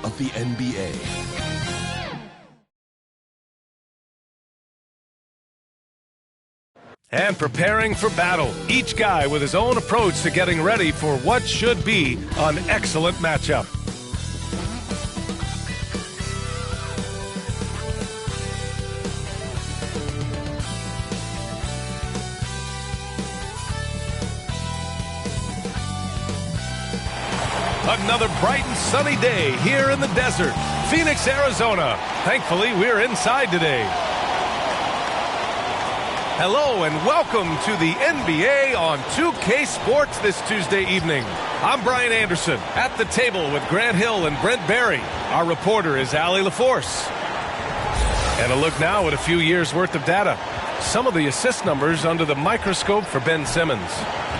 of the NBA. And preparing for battle, each guy with his own approach to getting ready for what should be an excellent matchup. Another bright and sunny day here in the desert, Phoenix, Arizona. Thankfully, we're inside today. Hello and welcome to the NBA on 2K Sports this Tuesday evening. I'm Brian Anderson at the table with Grant Hill and Brent Barry. Our reporter is Allie LaForce. And a look now at a few years worth of data. Some of the assist numbers under the microscope for Ben Simmons.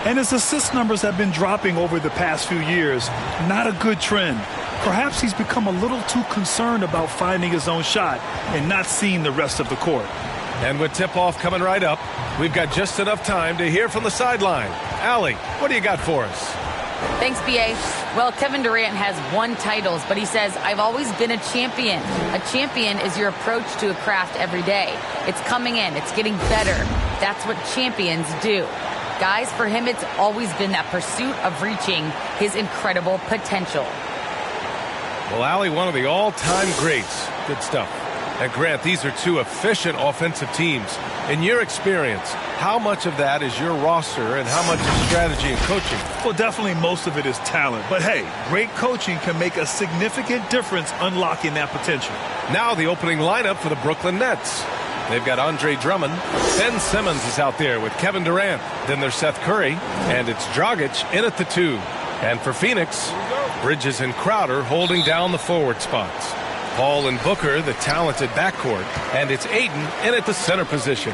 And his assist numbers have been dropping over the past few years. Not a good trend. Perhaps he's become a little too concerned about finding his own shot and not seeing the rest of the court. And with tip-off coming right up, we've got just enough time to hear from the sideline. Allie, what do you got for us? Thanks, B.A. Well, Kevin Durant has won titles, but he says, I've always been a champion. A champion is your approach to a craft every day. It's coming in. It's getting better. That's what champions do. Guys, for him, it's always been that pursuit of reaching his incredible potential. Well, Allie, one of the all-time greats. Good stuff. And Grant, these are two efficient offensive teams. In your experience, how much of that is your roster and how much is strategy and coaching? Well, definitely most of it is talent. But hey, great coaching can make a significant difference unlocking that potential. Now the opening lineup for the Brooklyn Nets. They've got Andre Drummond. Ben Simmons is out there with Kevin Durant. Then there's Seth Curry. And it's Dragic in at the 2. And for Phoenix, Bridges and Crowder holding down the forward spots. Paul and Booker, the talented backcourt. And it's Ayton in at the center position.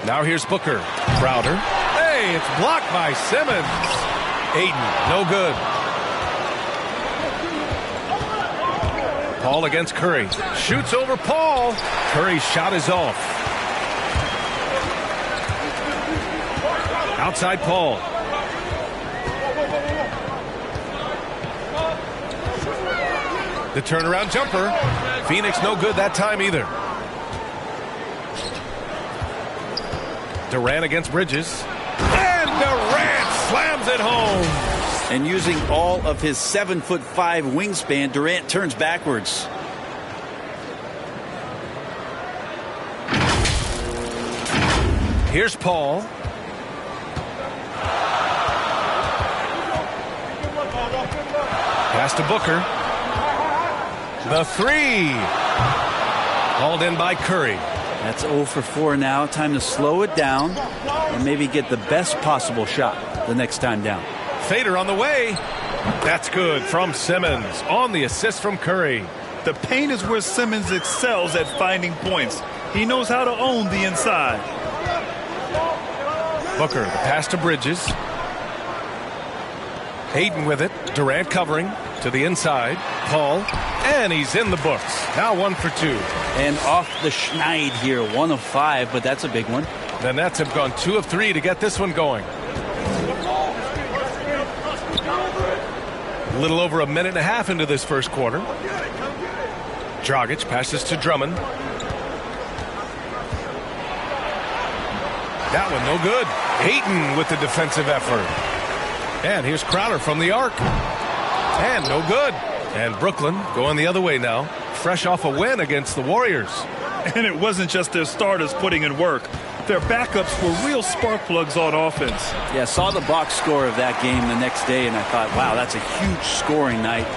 Now here's Booker. Crowder. Hey, it's blocked by Simmons. Ayton, no good. Paul against Curry. Shoots over Paul. Curry's shot is off. Outside Paul. The turnaround jumper. Phoenix no good that time either. Durant against Bridges. And Durant slams it home. And using all of his 7'5" wingspan, Durant turns backwards. Here's Paul. Pass to Booker. The 3. Hauled in by Curry. That's 0 for 4 now. Time to slow it down and maybe get the best possible shot the next time down. Fader on the way. That's good from Simmons on the assist from Curry. The paint is where Simmons excels at finding points. He knows how to own the inside. Booker, the pass to Bridges. Ayton with it. Durant covering to the inside. Paul, and he's in the books. Now 1 for 2. And off the schneid here, 1 of 5, but that's a big one. The Nets have gone 2 of 3 to get this one going. A little over a minute and a half into this first quarter. Dragic passes to Drummond. That one no good. Ayton with the defensive effort. And here's Crowder from the arc. And no good. And Brooklyn going the other way now. Fresh off a win against the Warriors. And it wasn't just their starters putting in work. Their backups were real spark plugs on offense. Yeah, saw the box score of that game the next day, and I thought, wow, that's a huge scoring night.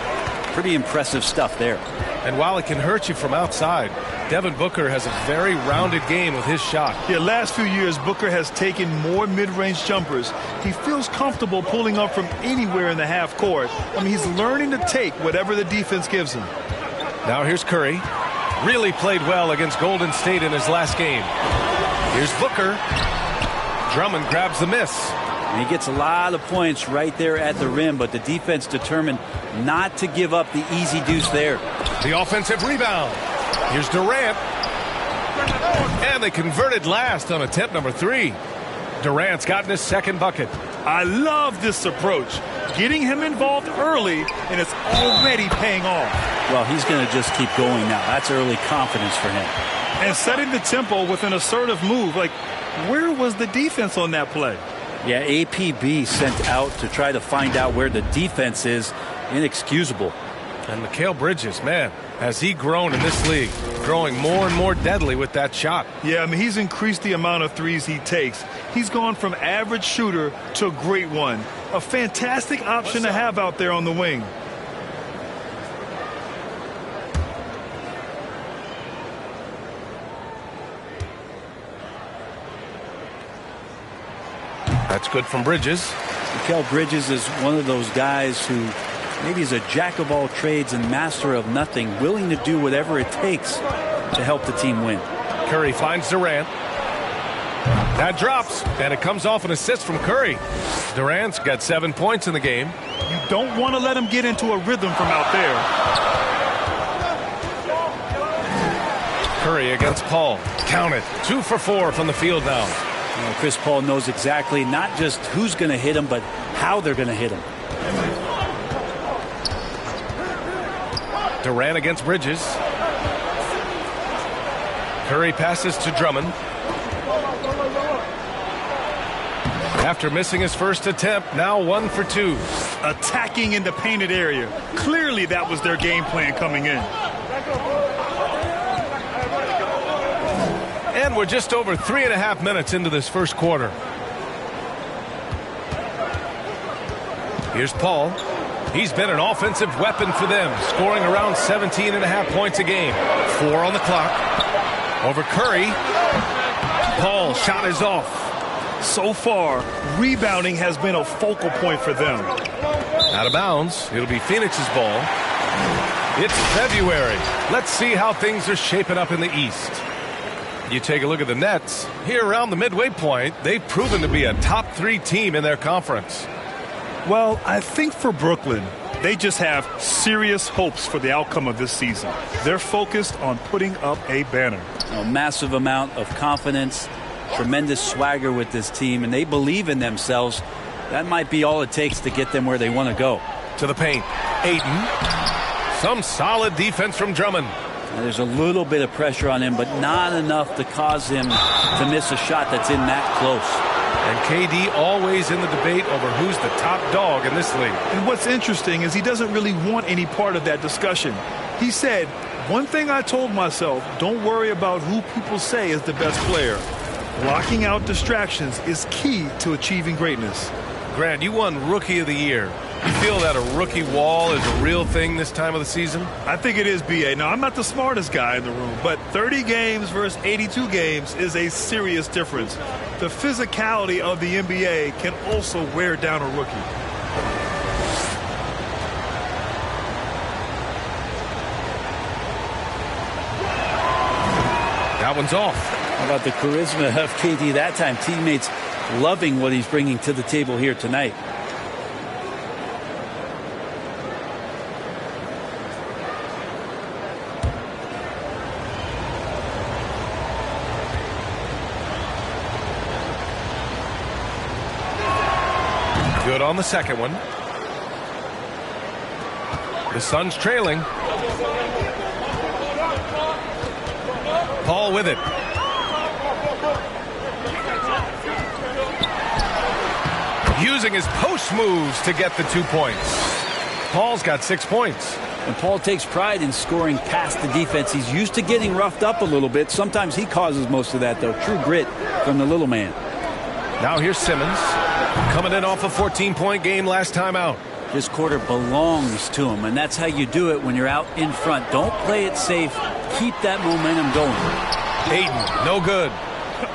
Pretty impressive stuff there. And while it can hurt you from outside, Devin Booker has a very rounded game with his shot. Yeah, last few years, Booker has taken more mid-range jumpers. He feels comfortable pulling up from anywhere in the half court. I mean, he's learning to take whatever the defense gives him. Now here's Curry. Really played well against Golden State in his last game. Here's Booker. Drummond grabs the miss. And he gets a lot of points right there at the rim, but the defense determined not to give up the easy deuce there. The offensive rebound. Here's Durant. And they converted last on attempt number 3. Durant's gotten his second bucket. I love this approach. Getting him involved early, and it's already paying off. Well, he's going to just keep going now. That's early confidence for him. And setting the tempo with an assertive move. Like, where was the defense on that play? Yeah, APB sent out to try to find out where the defense is. Inexcusable. And Mikal Bridges, man, has he grown in this league, growing more and more deadly with that shot. Yeah, I mean, he's increased the amount of threes he takes. He's gone from average shooter to a great one. A fantastic option to have out there on the wing. That's good from Bridges. Mikal Bridges is one of those guys who maybe is a jack of all trades and master of nothing, willing to do whatever it takes to help the team win. Curry finds Durant. That drops, and it comes off an assist from Curry. Durant's got 7 points in the game. You don't want to let him get into a rhythm from out there. Curry against Paul. Count it. 2 for 4 from the field now. Chris Paul knows exactly not just who's going to hit him, but how they're going to hit him. Durant against Bridges. Curry passes to Drummond. After missing his first attempt, now 1 for 2. Attacking in the painted area. Clearly that was their game plan coming in. And we're just over 3.5 minutes into this first quarter. Here's Paul. He's been an offensive weapon for them, scoring around 17.5 points a game. 4 on the clock. Over Curry. Paul, shot is off. So far, rebounding has been a focal point for them. Out of bounds. It'll be Phoenix's ball. It's February. Let's see how things are shaping up in the East. You take a look at the Nets. Here around the midway point, they've proven to be a top 3 team in their conference. Well, I think for Brooklyn, they just have serious hopes for the outcome of this season. They're focused on putting up a banner. A massive amount of confidence, tremendous swagger with this team, and they believe in themselves. That might be all it takes to get them where they want to go. To the paint. Ayton. Some solid defense from Drummond. Now, there's a little bit of pressure on him, but not enough to cause him to miss a shot that's in that close. And KD always in the debate over who's the top dog in this league. And what's interesting is he doesn't really want any part of that discussion. He said, one thing I told myself, don't worry about who people say is the best player. Blocking out distractions is key to achieving greatness. Grant, you won Rookie of the Year. You feel that a rookie wall is a real thing this time of the season? I think it is, B.A. Now, I'm not the smartest guy in the room, but 30 games versus 82 games is a serious difference. The physicality of the NBA can also wear down a rookie. That one's off. How about the charisma of KD that time? Teammates loving what he's bringing to the table here tonight. Good on the second one. The Suns trailing. Paul with it. Using his post moves to get the 2 points. Paul's got 6 points. And Paul takes pride in scoring past the defense. He's used to getting roughed up a little bit. Sometimes he causes most of that, though. True grit from the little man. Now here's Simmons. Coming in off a 14-point game last time out. This quarter belongs to him, and that's how you do it when you're out in front. Don't play it safe. Keep that momentum going. Ayton, no good.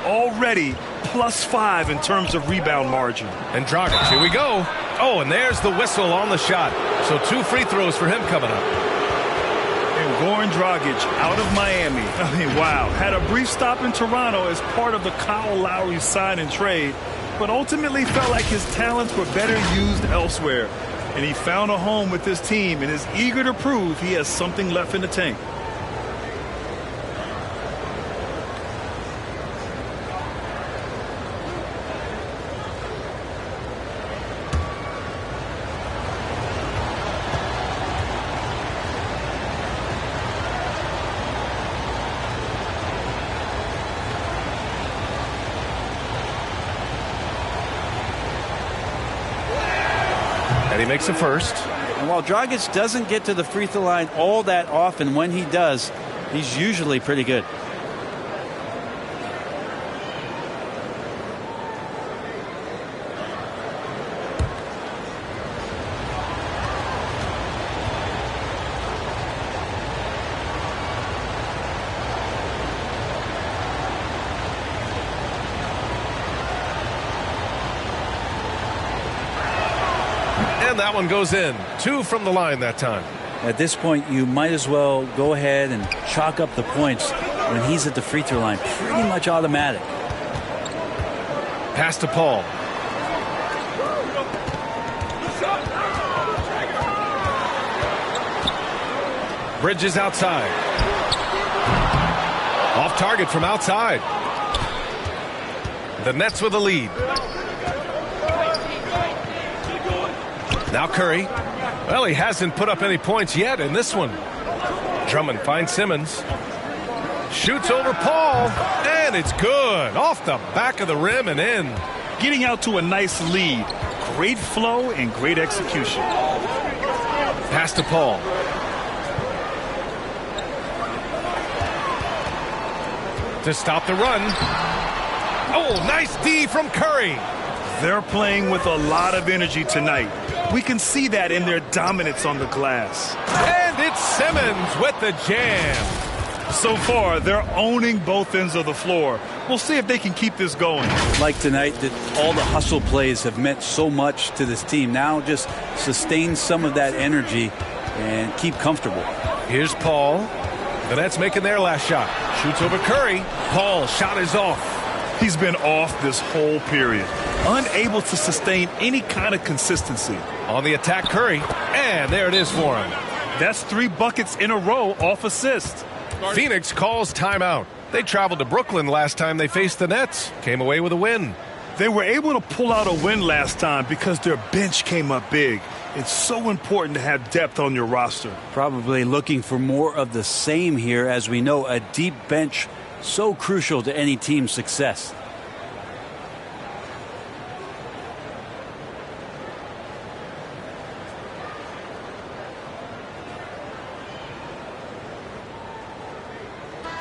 Already +5 in terms of rebound margin. And Dragic, here we go. Oh, and there's the whistle on the shot. So 2 free throws for him coming up. And Goran Dragic out of Miami. I mean, wow. Had a brief stop in Toronto as part of the Kyle Lowry sign and trade, but ultimately felt like his talents were better used elsewhere. And he found a home with this team and is eager to prove he has something left in the tank. he makes the first. And while Dragic doesn't get to the free throw line all that often, when he does, he's usually pretty good. And that one goes in. 2 from the line that time. At this point, you might as well go ahead and chalk up the points when he's at the free throw line. Pretty much automatic. Pass to Paul. Bridges outside. Off target from outside. The Nets with a lead. Now Curry. Well, he hasn't put up any points yet in this one. Drummond finds Simmons. Shoots over Paul. And it's good. Off the back of the rim and in. Getting out to a nice lead. Great flow and great execution. Pass to Paul. To stop the run. Oh, nice D from Curry. They're playing with a lot of energy tonight. We can see that in their dominance on the glass. And it's Simmons with the jam. So far, they're owning both ends of the floor. We'll see if they can keep this going. Like tonight, that all the hustle plays have meant so much to this team. Now just sustain some of that energy and keep comfortable. Here's Paul. The Nets making their last shot. Shoots over Curry. Paul, shot is off. He's been off this whole period. Unable to sustain any kind of consistency. On the attack, Curry. And there it is for him. That's 3 buckets in a row off assist. Phoenix calls timeout. They traveled to Brooklyn last time they faced the Nets. Came away with a win. They were able to pull out a win last time because their bench came up big. It's so important to have depth on your roster. Probably looking for more of the same here. As we know, a deep bench so crucial to any team's success.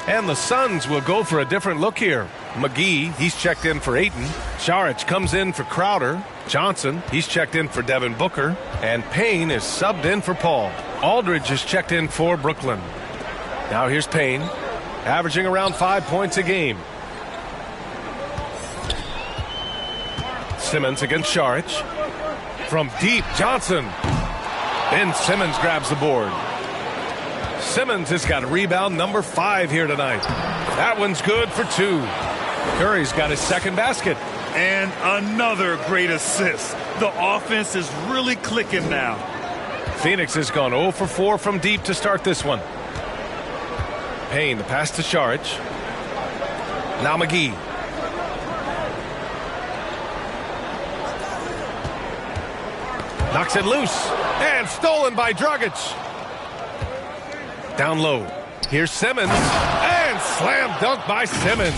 And the Suns will go for a different look here. McGee, he's checked in for Ayton. Saric comes in for Crowder. Johnson, he's checked in for Devin Booker. And Payne is subbed in for Paul. Aldridge is checked in for Brooklyn. Now here's Payne, averaging around 5 points a game. Simmons against Saric. From deep, Johnson. Ben Simmons grabs the board. Simmons has got rebound number 5 here tonight. That one's good for 2. Curry's got his second basket. And another great assist. The offense is really clicking now. Phoenix has gone 0 for 4 from deep to start this one. Payne, the pass to Saric. Now McGee. Knocks it loose. And stolen by Dragic. Down low. Here's Simmons. And slam dunk by Simmons.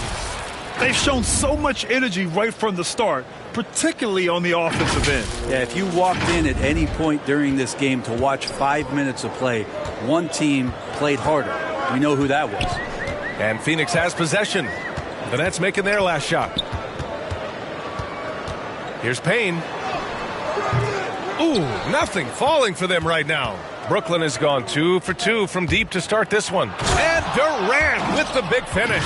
They've shown so much energy right from the start, particularly on the offensive end. Yeah, if you walked in at any point during this game to watch 5 minutes of play, one team played harder. We know who that was. And Phoenix has possession. The Nets making their last shot. Here's Payne. Ooh, nothing falling for them right now. Brooklyn has gone 2 for 2 from deep to start this one. And Durant with the big finish.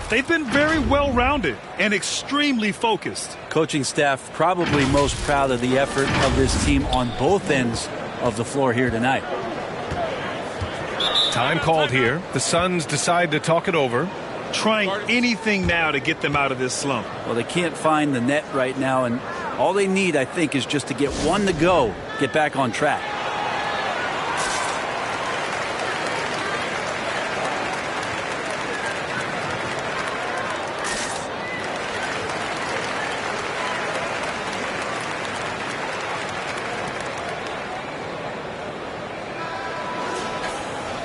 They've been very well-rounded and extremely focused. Coaching staff probably most proud of the effort of this team on both ends of the floor here tonight. Time called here. The Suns decide to talk it over. Trying anything now to get them out of this slump. Well, they can't find the net right now, and all they need, I think, is just to get one to go, get back on track.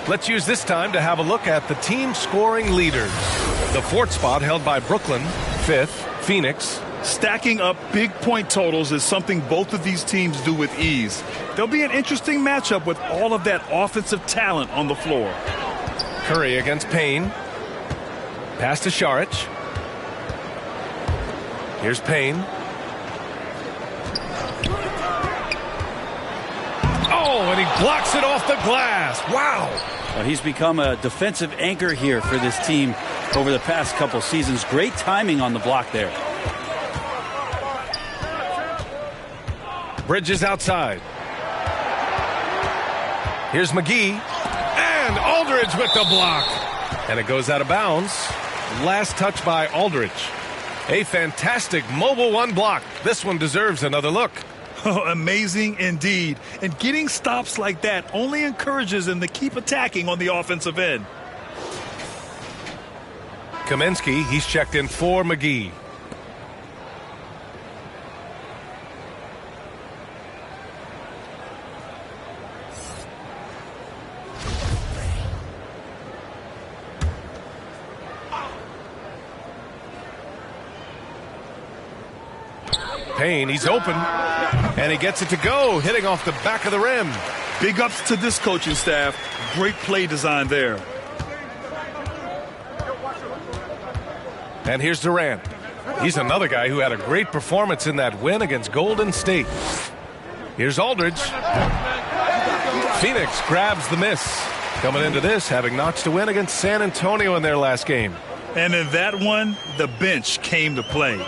Let's use this time to have a look at the team scoring leaders. The 4th spot held by Brooklyn, 5th, Phoenix, Stacking up big point totals is something both of these teams do with ease. There'll be an interesting matchup with all of that offensive talent on the floor. Curry against Payne. Pass to Saric. Here's Payne. Oh, and he blocks it off the glass. Wow. Well, he's become a defensive anchor here for this team over the past couple seasons. Great timing on the block there. Bridges outside. Here's McGee. And Aldridge with the block. And it goes out of bounds. Last touch by Aldridge. A fantastic mobile one block. This one deserves another look. Oh, amazing indeed. And getting stops like that only encourages him to keep attacking on the offensive end. Kaminsky, he's checked in for McGee. Payne, he's open, and he gets it to go, hitting off the back of the rim. Big ups to this coaching staff. Great play design there. And here's Durant. He's another guy who had a great performance in that win against Golden State. Here's Aldridge. Phoenix grabs the miss. Coming into this, having notched a win against San Antonio in their last game. And in that one, the bench came to play.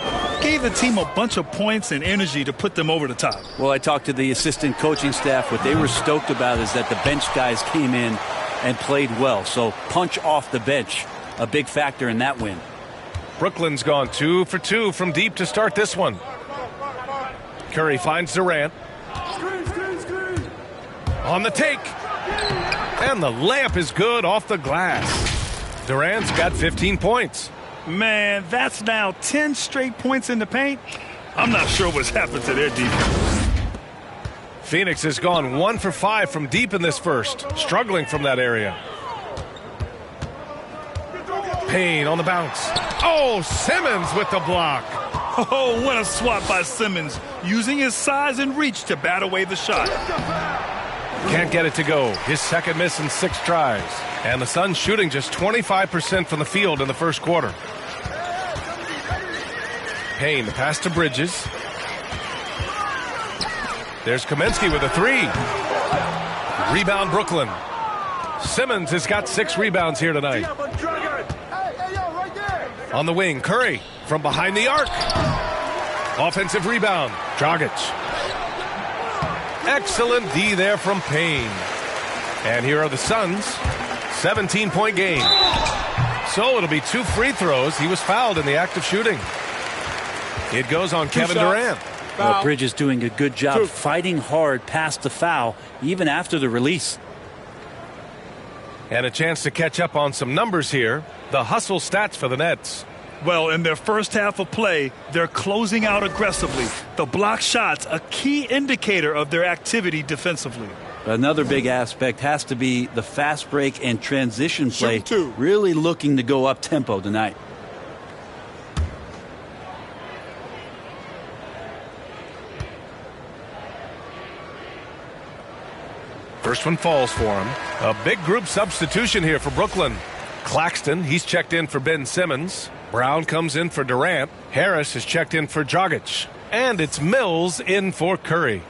Gave the team a bunch of points and energy to put them over the top. Well, I talked to the assistant coaching staff. What they were stoked about is that the bench guys came in and played well. So punch off the bench, a big factor in that win. Brooklyn's gone 2 for 2 from deep to start this one. Curry finds Durant. On the take. And the layup is good off the glass. Durant's got 15 points. Man, that's now 10 straight points in the paint. I'm not sure what's happened to their defense. Phoenix has gone 1 for 5 from deep in this first, struggling from that area. Payne on the bounce. Oh, Simmons with the block. Oh, what a swat by Simmons, using his size and reach to bat away the shot. Can't get it to go. His second miss in 6 tries. And the Suns shooting just 25% from the field in the first quarter. Payne, the pass to Bridges. There's Kaminsky with a 3. Rebound Brooklyn. Simmons has got 6 rebounds here tonight. On the wing, Curry from behind the arc. Offensive rebound, Dragic. Excellent D there from Payne. And here are the Suns. 17-point game. So it'll be 2 free throws. He was fouled in the act of shooting. It goes on Kevin Durant. Well, Bridges doing a good job fighting hard past the foul, even after the release. And a chance to catch up on some numbers here. The hustle stats for the Nets. Well, in their first half of play, they're closing out aggressively. The block shots, a key indicator of their activity defensively. Another big aspect has to be the fast break and transition play. Really looking to go up tempo tonight. First one falls for him. A big group substitution here for Brooklyn. Claxton, he's checked in for Ben Simmons. Brown comes in for Durant. Harris is checked in for Dragic. And it's Mills in for Curry.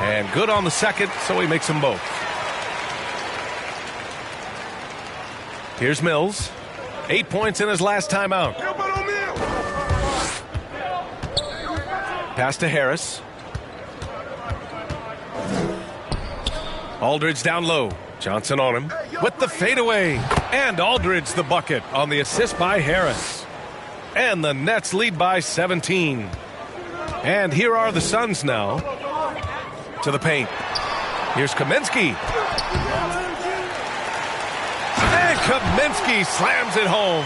And good on the second, so he makes them both. Here's Mills. 8 points in his last timeout. Pass to Harris. Aldridge down low. Johnson on him with the fadeaway. And Aldridge the bucket on the assist by Harris. And the Nets lead by 17. And here are the Suns now. To the paint. Here's Kaminsky. And Kaminsky slams it home.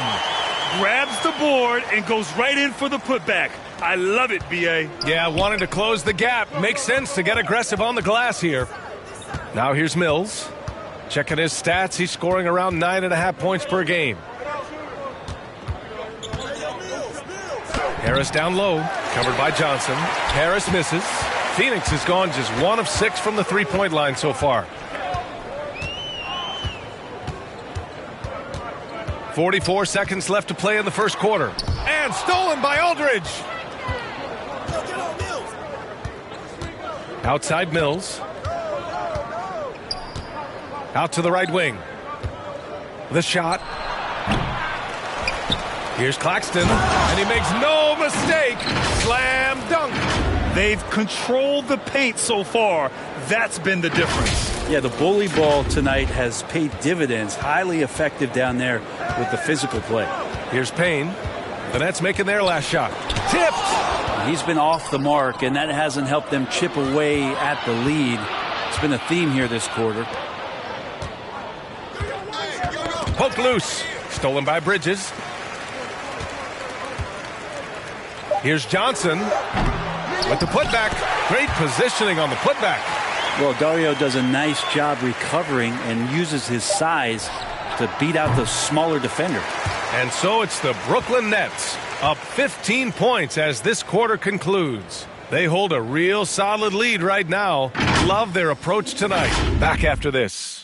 Grabs the board and goes right in for the putback. I love it, B.A. Yeah, wanting to close the gap. Makes sense to get aggressive on the glass here. Now here's Mills. Checking his stats, he's scoring around 9.5 points per game. Harris down low, covered by Johnson. Harris misses. Phoenix has gone just 1 of 6 from the three-point line so far. 44 seconds left to play in the first quarter. And stolen by Aldridge. Outside Mills. Out to the right wing. The shot. Here's Claxton, and he makes no mistake. Slam dunk. They've controlled the paint so far. That's been the difference. Yeah, the bully ball tonight has paid dividends. Highly effective down there with the physical play. Here's Payne. The Nets making their last shot. Tipped. He's been off the mark, and that hasn't helped them chip away at the lead. It's been a theme here this quarter. Poke loose. Stolen by Bridges. Here's Johnson with the putback. Great positioning on the putback. Well, Dario does a nice job recovering and uses his size to beat out the smaller defender. And so it's the Brooklyn Nets up 15 points as this quarter concludes. They hold a real solid lead right now. Love their approach tonight. Back after this.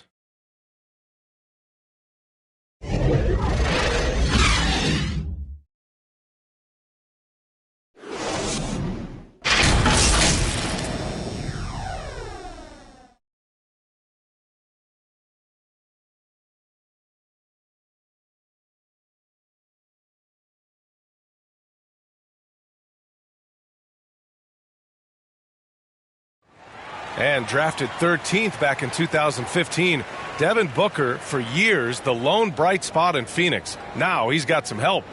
And drafted 13th back in 2015, Devin Booker, for years, the lone bright spot in Phoenix. Now he's got some help.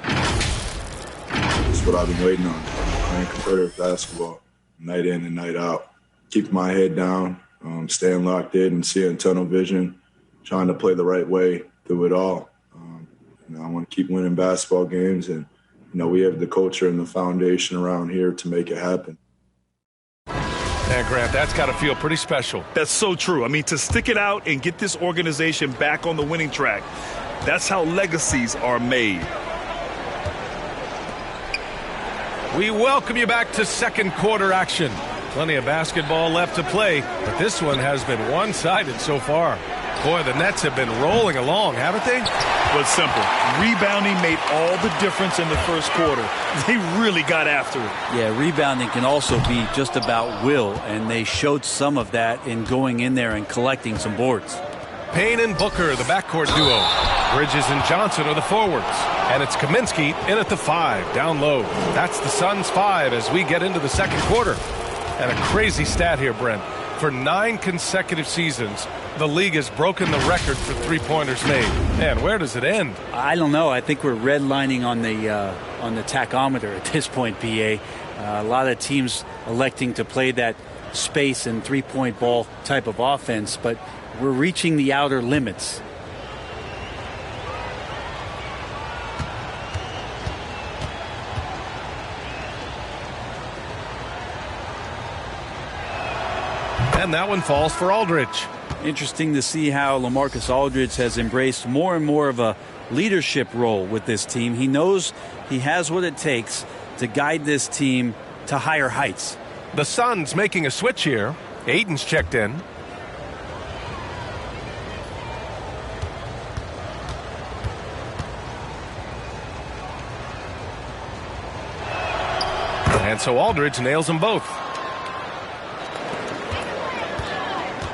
That's what I've been waiting on. Playing competitive basketball, night in and night out. Keeping my head down, staying locked in and seeing tunnel vision, trying to play the right way through it all. I want to keep winning basketball games, and we have the culture and the foundation around here to make it happen. And Grant, that's got to feel pretty special. That's so true. I mean, to stick it out and get this organization back on the winning track, that's how legacies are made. We welcome you back to second quarter action. Plenty of basketball left to play, but this one has been one-sided so far. Boy, the Nets have been rolling along, haven't they? Well, it's simple. Rebounding made all the difference in the first quarter. They really got after it. Yeah, rebounding can also be just about will, and they showed some of that in going in there and collecting some boards. Payne and Booker, the backcourt duo. Bridges and Johnson are the forwards. And it's Kaminsky in at the 5, down low. That's the Suns' 5 as we get into the second quarter. And a crazy stat here, Brent. For 9 consecutive seasons, the league has broken the record for three-pointers made. Man, where does it end? I don't know. I think we're redlining on the tachometer at this point, BA. A lot of teams electing to play that space and three-point ball type of offense, but we're reaching the outer limits. And that one falls for Aldridge. Interesting to see how LaMarcus Aldridge has embraced more and more of a leadership role with this team. He knows he has what it takes to guide this team to higher heights. The Suns making a switch here. Ayton's checked in. And so Aldridge nails them both.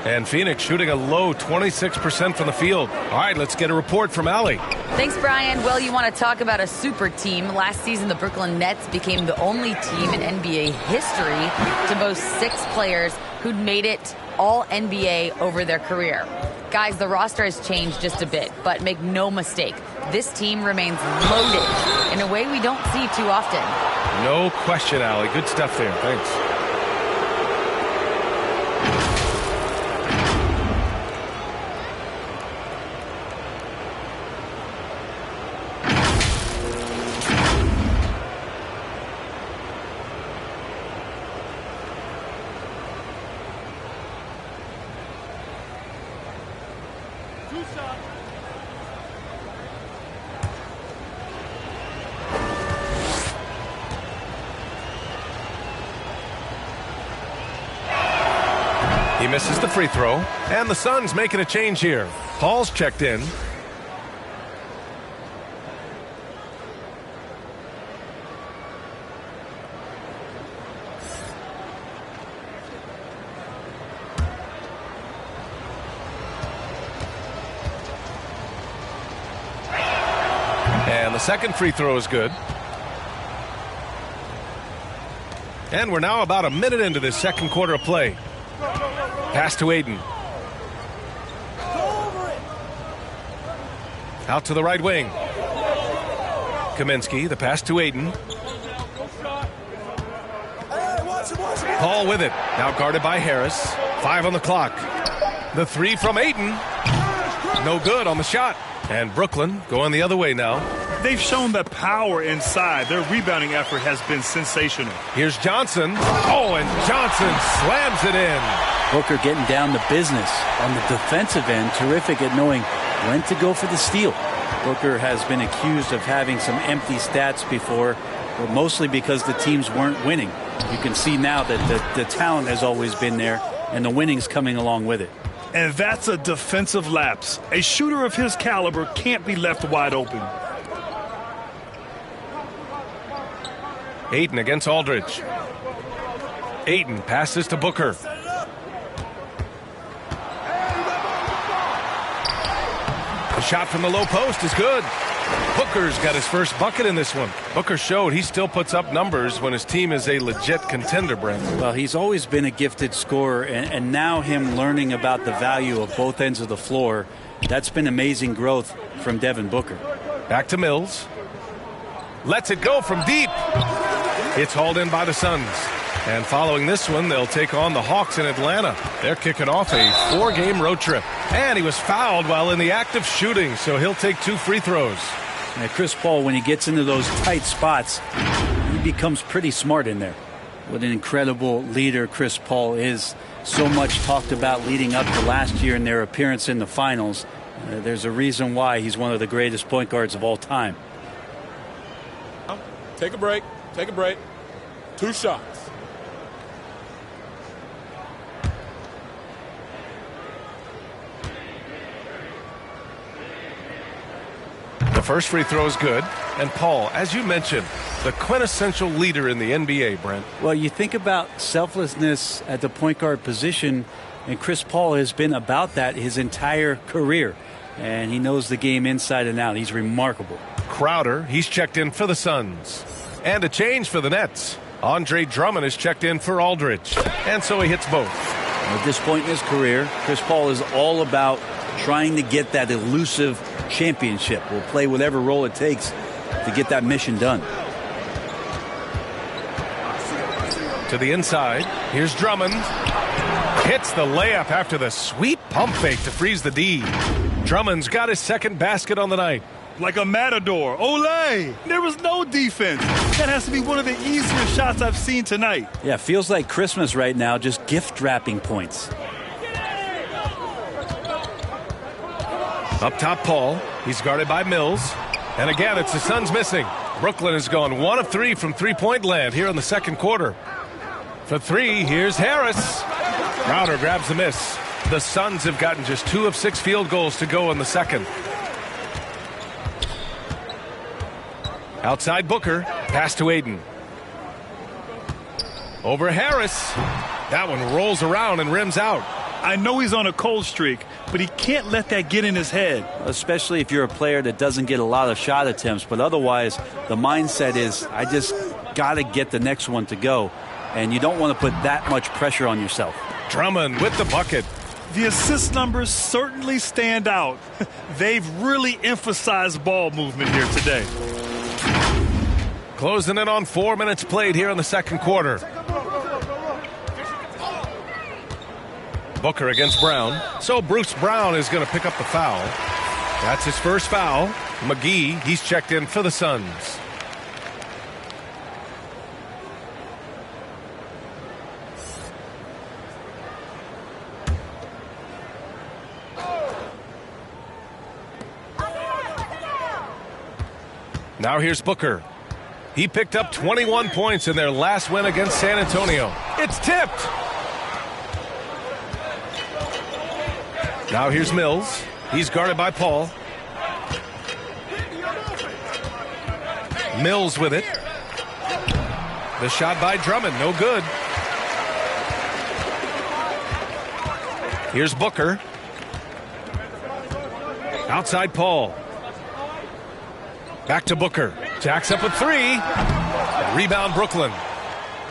And Phoenix shooting a low 26% from the field. All right, let's get a report from Allie. Thanks, Brian. Well, you want to talk about a super team. Last season, the Brooklyn Nets became the only team in NBA history to boast 6 players who'd made it all NBA over their career. Guys, the roster has changed just a bit, but make no mistake, this team remains loaded in a way we don't see too often. No question, Allie. Good stuff there. Thanks. He misses the free throw, and the Suns making a change here. Paul's checked in. And the second free throw is good. And we're now about a minute into this second quarter of play. Pass to Ayton. Out to the right wing. Kaminsky, the pass to Ayton. Paul with it. Now guarded by Harris. 5 on the clock. The three from Ayton. No good on the shot. And Brooklyn going the other way now. They've shown the power inside. Their rebounding effort has been sensational. Here's Johnson. Oh, and Johnson slams it in. Booker getting down to business on the defensive end. Terrific at knowing when to go for the steal. Booker has been accused of having some empty stats before, but mostly because the teams weren't winning. You can see now that the talent has always been there, and the winning's coming along with it. And that's a defensive lapse. A shooter of his caliber can't be left wide open. Ayton against Aldridge. Ayton passes to Booker. The shot from the low post is good. Booker's got his first bucket in this one. Booker showed he still puts up numbers when his team is a legit contender, Brent. Well, he's always been a gifted scorer, and now him learning about the value of both ends of the floor, that's been amazing growth from Devin Booker. Back to Mills. Lets it go from deep. It's hauled in by the Suns. And following this one, they'll take on the Hawks in Atlanta. They're kicking off a 4-game road trip. And he was fouled while in the act of shooting, so he'll take 2 free throws. Now, Chris Paul, when he gets into those tight spots, he becomes pretty smart in there. What an incredible leader Chris Paul is. So much talked about leading up to last year in their appearance in the finals. There's a reason why he's one of the greatest point guards of all time. Take a break. Take a break. 2 shots. The first free throw is good. And Paul, as you mentioned, the quintessential leader in the NBA, Brent. Well, you think about selflessness at the point guard position, and Chris Paul has been about that his entire career. And he knows the game inside and out. He's remarkable. Crowder, he's checked in for the Suns. And a change for the Nets. Andre Drummond is checked in for Aldridge. And so he hits both. At this point in his career, Chris Paul is all about trying to get that elusive championship. Will play whatever role it takes to get that mission done. To the inside. Here's Drummond. Hits the layup after the sweet pump fake to freeze the D. Drummond's got his second basket on the night. Like a matador. Olé! There was no defense. That has to be one of the easier shots I've seen tonight. Yeah, feels like Christmas right now, just gift wrapping points. Up top, Paul. He's guarded by Mills. And again, it's the Suns missing. Brooklyn has gone 1 of 3 from three-point land here in the second quarter. For 3, here's Harris. Crowder grabs the miss. The Suns have gotten just 2 of 6 field goals to go in the second. Outside Booker. Pass to Ayton. Over Harris. That one rolls around and rims out. I know he's on a cold streak, but he can't let that get in his head. Especially if you're a player that doesn't get a lot of shot attempts. But otherwise, the mindset is, I just got to get the next one to go. And you don't want to put that much pressure on yourself. Drummond with the bucket. The assist numbers certainly stand out. They've really emphasized ball movement here today. Closing in on 4 minutes played here in the second quarter. Booker against Brown. So Bruce Brown is going to pick up the foul. That's his first foul. McGee, he's checked in for the Suns. Now here's Booker. He picked up 21 points in their last win against San Antonio. It's tipped. Now here's Mills. He's guarded by Paul. Mills with it. The shot by Drummond, no good. Here's Booker. Outside Paul. Back to Booker. Jacks up a three. Rebound Brooklyn.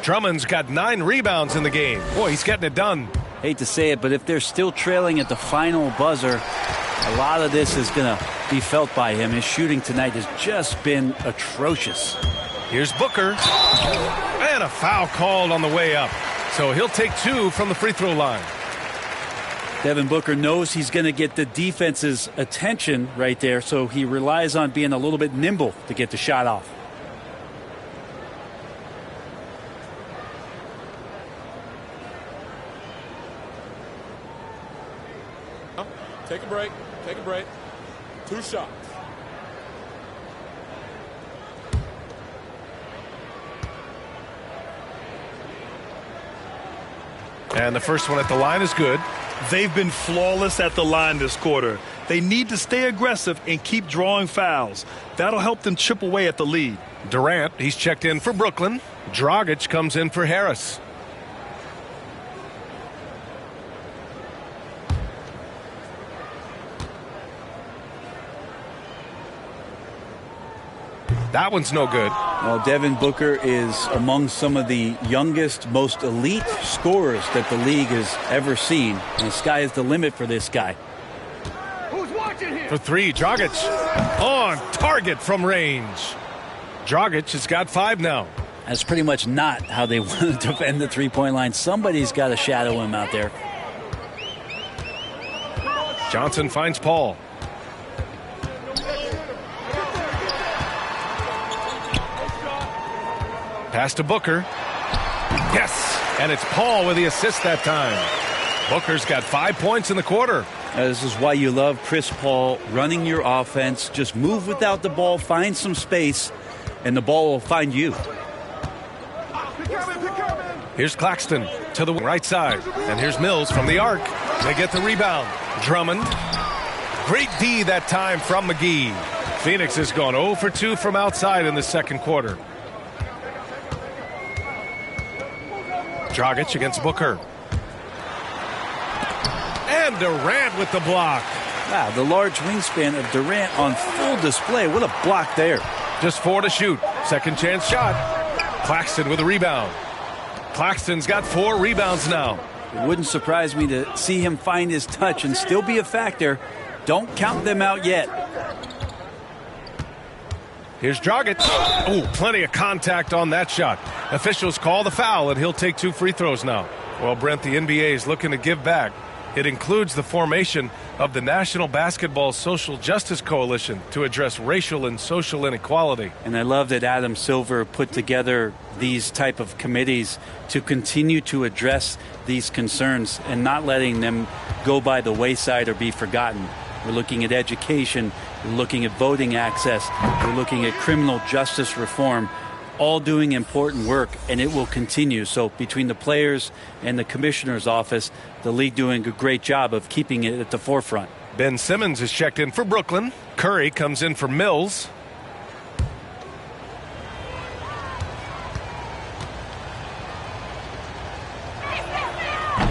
Drummond's got 9 rebounds in the game. Boy, he's getting it done. Hate to say it, but if they're still trailing at the final buzzer, a lot of this is going to be felt by him. His shooting tonight has just been atrocious. Here's Booker. And a foul called on the way up. So he'll take 2 from the free throw line. Devin Booker knows he's going to get the defense's attention right there, so he relies on being a little bit nimble to get the shot off. Take a break. Take a break. 2 shots. And the first one at the line is good. They've been flawless at the line this quarter. They need to stay aggressive and keep drawing fouls. That'll help them chip away at the lead. Durant, he's checked in for Brooklyn. Dragic comes in for Harris. That one's no good. Well, Devin Booker is among some of the youngest, most elite scorers that the league has ever seen. And the sky is the limit for this guy. Who's watching here? For 3, Dragic on target from range. Dragic has got 5 now. That's pretty much not how they want to defend the three-point line. Somebody's got to shadow him out there. Johnson finds Paul. Pass to Booker. Yes! And it's Paul with the assist that time. Booker's got 5 points in the quarter. This is why you love Chris Paul running your offense. Just move without the ball, find some space, and the ball will find you. Here's Claxton to the right side. And here's Mills from the arc. They get the rebound. Drummond. Great D that time from McGee. Phoenix has gone 0 for 2 from outside in the second quarter. Dragic against Booker. And Durant with the block. Wow, the large wingspan of Durant on full display. What a block there. Just 4 to shoot. Second chance shot. Claxton with a rebound. Claxton's got 4 rebounds now. It wouldn't surprise me to see him find his touch and still be a factor. Don't count them out yet. Here's Dragic. Oh, plenty of contact on that shot. Officials call the foul, and he'll take 2 free throws now. Well, Brent, the NBA is looking to give back. It includes the formation of the National Basketball Social Justice Coalition to address racial and social inequality. And I love that Adam Silver put together these type of committees to continue to address these concerns and not letting them go by the wayside or be forgotten. We're looking at education, we're looking at voting access, we're looking at criminal justice reform, all doing important work, and it will continue. So between the players and the commissioner's office, the league doing a great job of keeping it at the forefront. Ben Simmons is checked in for Brooklyn. Curry comes in for Mills.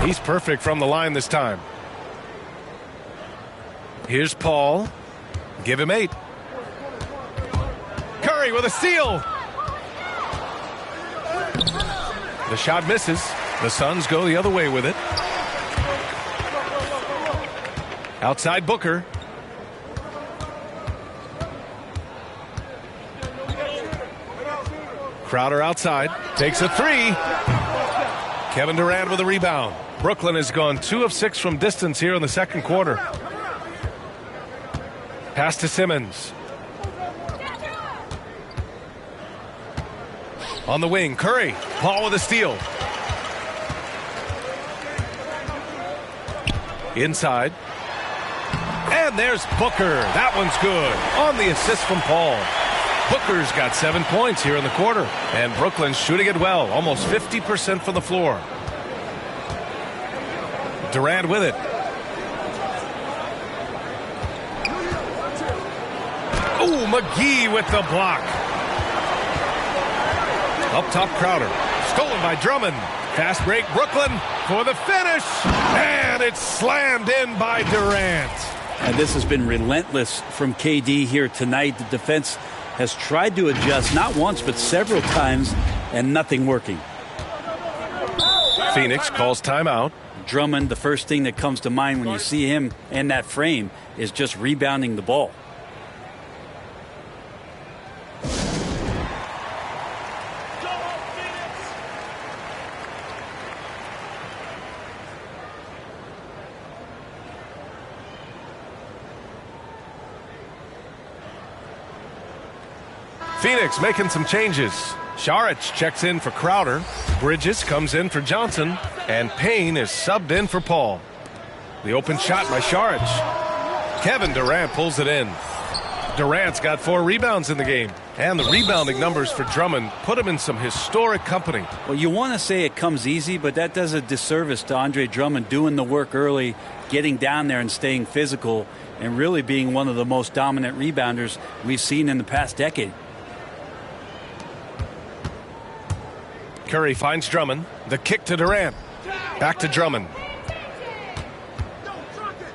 He's perfect from the line this time. Here's Paul. Give him 8. Curry with a steal. The shot misses. The Suns go the other way with it. Outside Booker. Crowder outside. Takes a 3. Kevin Durant with a rebound. Brooklyn has gone 2 of 6 from distance here in the second quarter. Pass to Simmons. On the wing, Curry. Paul with a steal. Inside. And there's Booker. That one's good. On the assist from Paul. Booker's got 7 points here in the quarter. And Brooklyn's shooting it well. Almost 50% from the floor. Durant with it. McGee with the block. Up top, Crowder. Stolen by Drummond. Fast break, Brooklyn for the finish. And it's slammed in by Durant. And this has been relentless from KD here tonight. The defense has tried to adjust, not once, but several times, and nothing working. Phoenix calls timeout. Drummond, the first thing that comes to mind when you see him in that frame is just rebounding the ball. Phoenix making some changes. Saric checks in for Crowder. Bridges comes in for Johnson. And Payne is subbed in for Paul. The open shot by Saric. Kevin Durant pulls it in. Durant's got 4 rebounds in the game. And the rebounding numbers for Drummond put him in some historic company. Well, you want to say it comes easy, but that does a disservice to Andre Drummond doing the work early, getting down there and staying physical, and really being one of the most dominant rebounders we've seen in the past decade. Curry finds Drummond. The kick to Durant. Back to Drummond.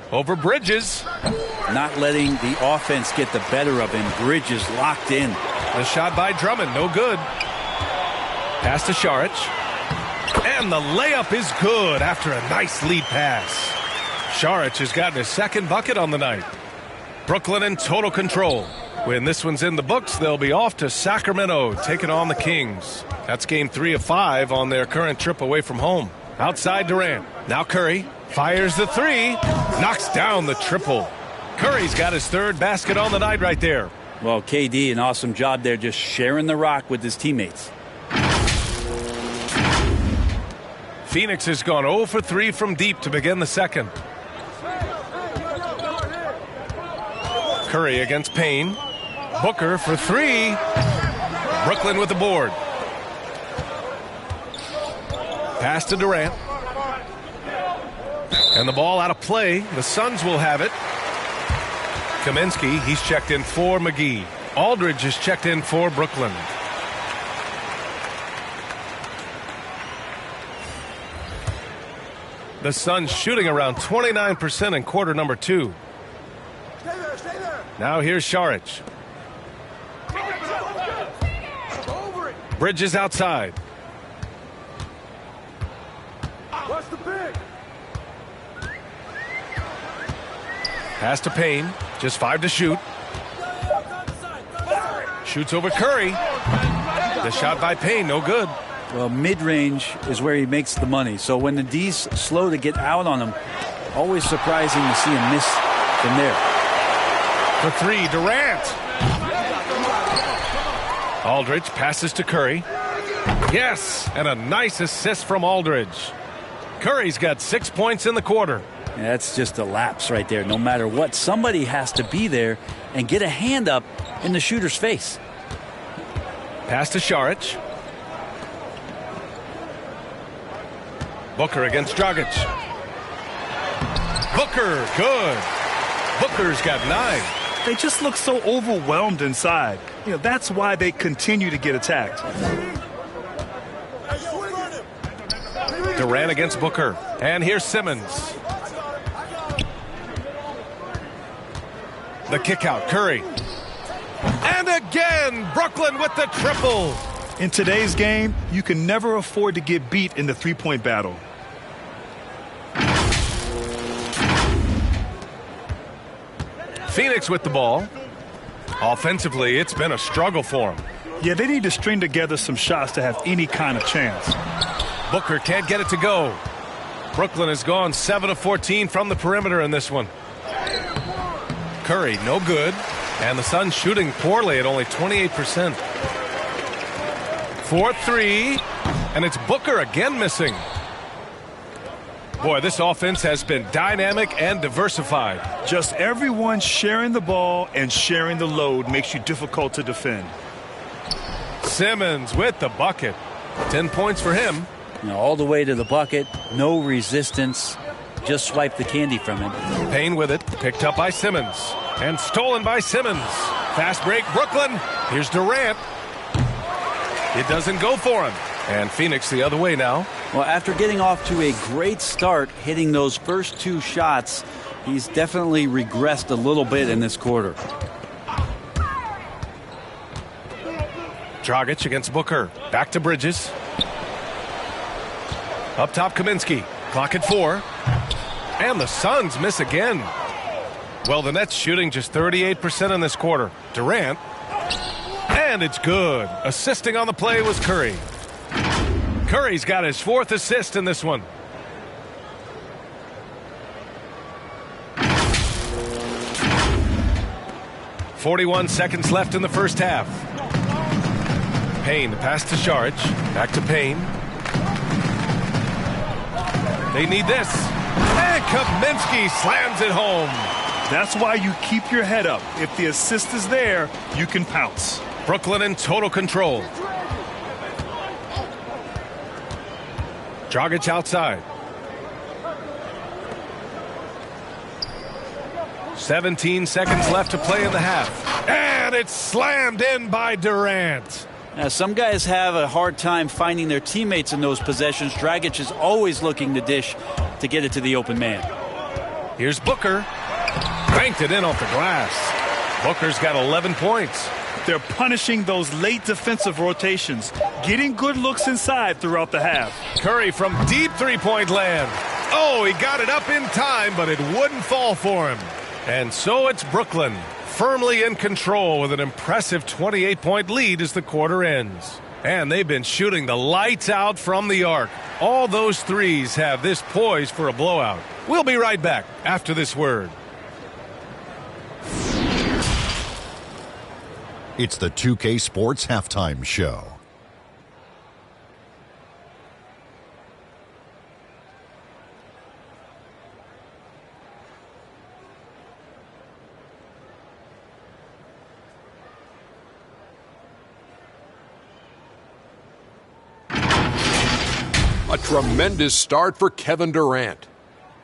Over Bridges. Not letting the offense get the better of him. Bridges locked in. The shot by Drummond, no good. Pass to Saric. And the layup is good after a nice lead pass. Saric has gotten his second bucket on the night. Brooklyn in total control. When this one's in the books, they'll be off to Sacramento, taking on the Kings. That's game 3 of 5 on their current trip away from home. Outside Durant. Now Curry fires the 3, knocks down the triple. Curry's got his 3rd basket on the night right there. Well, KD, an awesome job there, just sharing the rock with his teammates. Phoenix has gone 0 for 3 from deep to begin the second. Curry against Payne. Booker for 3. Brooklyn with the board. Pass to Durant. And the ball out of play. The Suns will have it. Kaminsky, he's checked in for McGee. Aldridge is checked in for Brooklyn. The Suns shooting around 29% in quarter number 2. Now here's Saric. Bridges outside. Pass to Payne. Just 5 to shoot. Shoots over Curry. The shot by Payne, no good. Well, mid-range is where he makes the money. So when the D's slow to get out on him, always surprising to see him miss from there. For 3, Durant. Aldridge passes to Curry. Yes, and a nice assist from Aldridge. Curry's got 6 points in the quarter. That's just a lapse right there. No matter what, somebody has to be there and get a hand up in the shooter's face. Pass to Saric. Booker against Dragic. Booker, good. Booker's got 9. They just look so overwhelmed inside. That's why they continue to get attacked. Durant against Booker. And here's Simmons. The kick out, Curry. And again, Brooklyn with the triple. In today's game, you can never afford to get beat in the three-point battle. Phoenix with the ball. Offensively, it's been a struggle for them. Yeah, they need to string together some shots to have any kind of chance. Booker can't get it to go. Brooklyn has gone 7 of 14 from the perimeter in this one. Curry, no good. And the Suns shooting poorly at only 28%. 4-3. And it's Booker again missing. Boy, this offense has been dynamic and diversified. Just everyone sharing the ball and sharing the load makes you difficult to defend. Simmons with the bucket. 10 points for him. All the way to the bucket. No resistance. Just swipe the candy from him. Payne with it. Picked up by Simmons. And stolen by Simmons. Fast break, Brooklyn. Here's Durant. It doesn't go for him. And Phoenix the other way now. Well, after getting off to a great start, hitting those first 2 shots, he's definitely regressed a little bit in this quarter. Dragic against Booker. Back to Bridges. Up top, Kaminsky. Clock at 4. And the Suns miss again. Well, the Nets shooting just 38% in this quarter. Durant. And it's good. Assisting on the play was Curry. Curry's got his 4th assist in this one. .41 seconds left in the first half. Payne, the pass to Saric. Back to Payne. They need this. And Kaminsky slams it home. That's why you keep your head up. If the assist is there, you can pounce. Brooklyn in total control. Dragic outside. 17 seconds left to play in the half. And it's slammed in by Durant. Now, some guys have a hard time finding their teammates in those possessions. Dragic is always looking to dish to get it to the open man. Here's Booker. Banked it in off the glass. Booker's got 11 points. They're punishing those late defensive rotations, getting good looks inside throughout the half. Curry from deep three-point land. Oh, he got it up in time, but it wouldn't fall for him. And so it's Brooklyn, firmly in control with an impressive 28-point lead as the quarter ends. And they've been shooting the lights out from the arc. All those threes have this poised for a blowout. We'll be right back after this word. It's the 2K Sports Halftime Show. A tremendous start for Kevin Durant.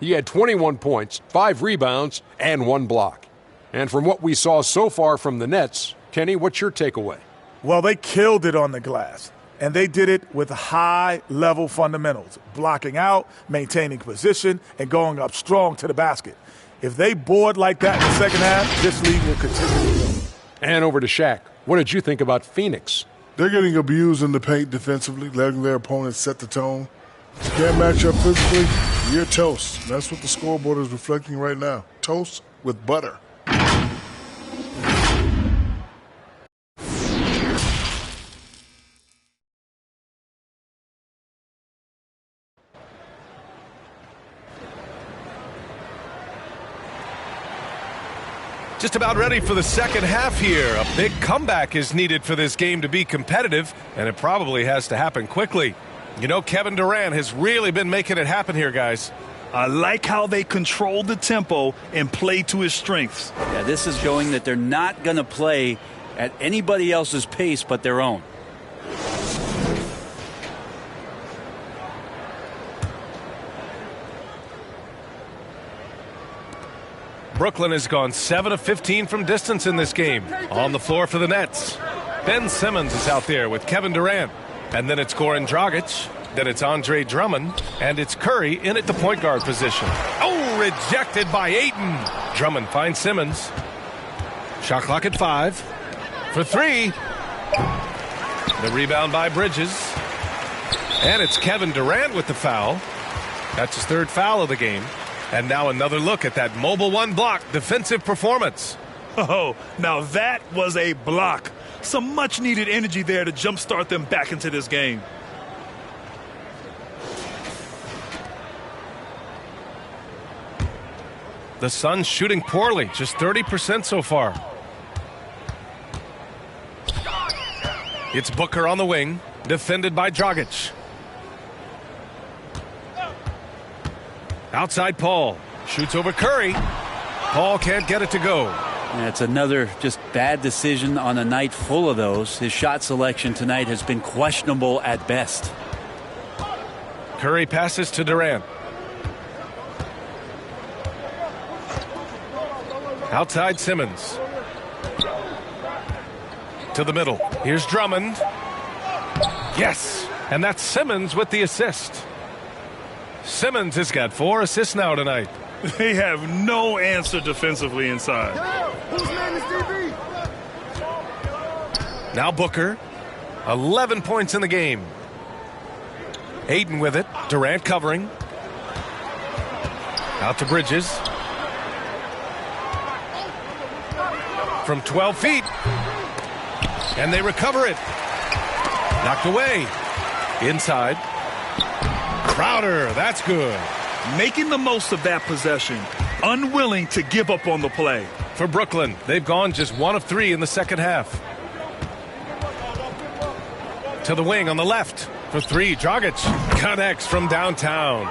He had 21 points, 5 rebounds, and 1 block. And from what we saw so far from the Nets, Kenny, what's your takeaway? Well, they killed it on the glass, and they did it with high-level fundamentals, blocking out, maintaining position, and going up strong to the basket. If they board like that in the second half, this league will continue to win. And over to Shaq. What did you think about Phoenix? They're getting abused in the paint defensively, letting their opponents set the tone. If you can't match up physically, you're toast. That's what the scoreboard is reflecting right now. Toast with butter. Just about ready for the second half here. A big comeback is needed for this game to be competitive, and it probably has to happen quickly. You know, Kevin Durant has really been making it happen here, guys. I like how they control the tempo and play to his strengths. Yeah, this is showing that they're not going to play at anybody else's pace but their own. Brooklyn has gone 7 of 15 from distance in this game. On the floor for the Nets. Ben Simmons is out there with Kevin Durant. And then it's Goran Dragic. Then it's Andre Drummond. And it's Curry in at the point guard position. Oh, rejected by Ayton. Drummond finds Simmons. Shot clock at 5. For 3. The rebound by Bridges. And it's Kevin Durant with the foul. That's his 3rd foul of the game. And now another look at that mobile one block defensive performance. Oh, now that was a block. Some much needed energy there to jumpstart them back into this game. The Suns shooting poorly, just 30% so far. It's Booker on the wing, defended by Dragic. Outside Paul. Shoots over Curry. Paul can't get it to go. That's another just bad decision on a night full of those. His shot selection tonight has been questionable at best. Curry passes to Durant. Outside Simmons. To the middle. Here's Drummond. Yes. And that's Simmons with the assist. Simmons has got 4 assists now tonight. They have no answer defensively inside. Now Booker. 11 points in the game. Ayton with it. Durant covering. Out to Bridges. From 12 feet. And they recover it. Knocked away. Inside. Crowder. That's good. Making the most of that possession. Unwilling to give up on the play. For Brooklyn, they've gone just 1 of 3 in the second half. To the wing on the left. For 3, Dragic connects from downtown.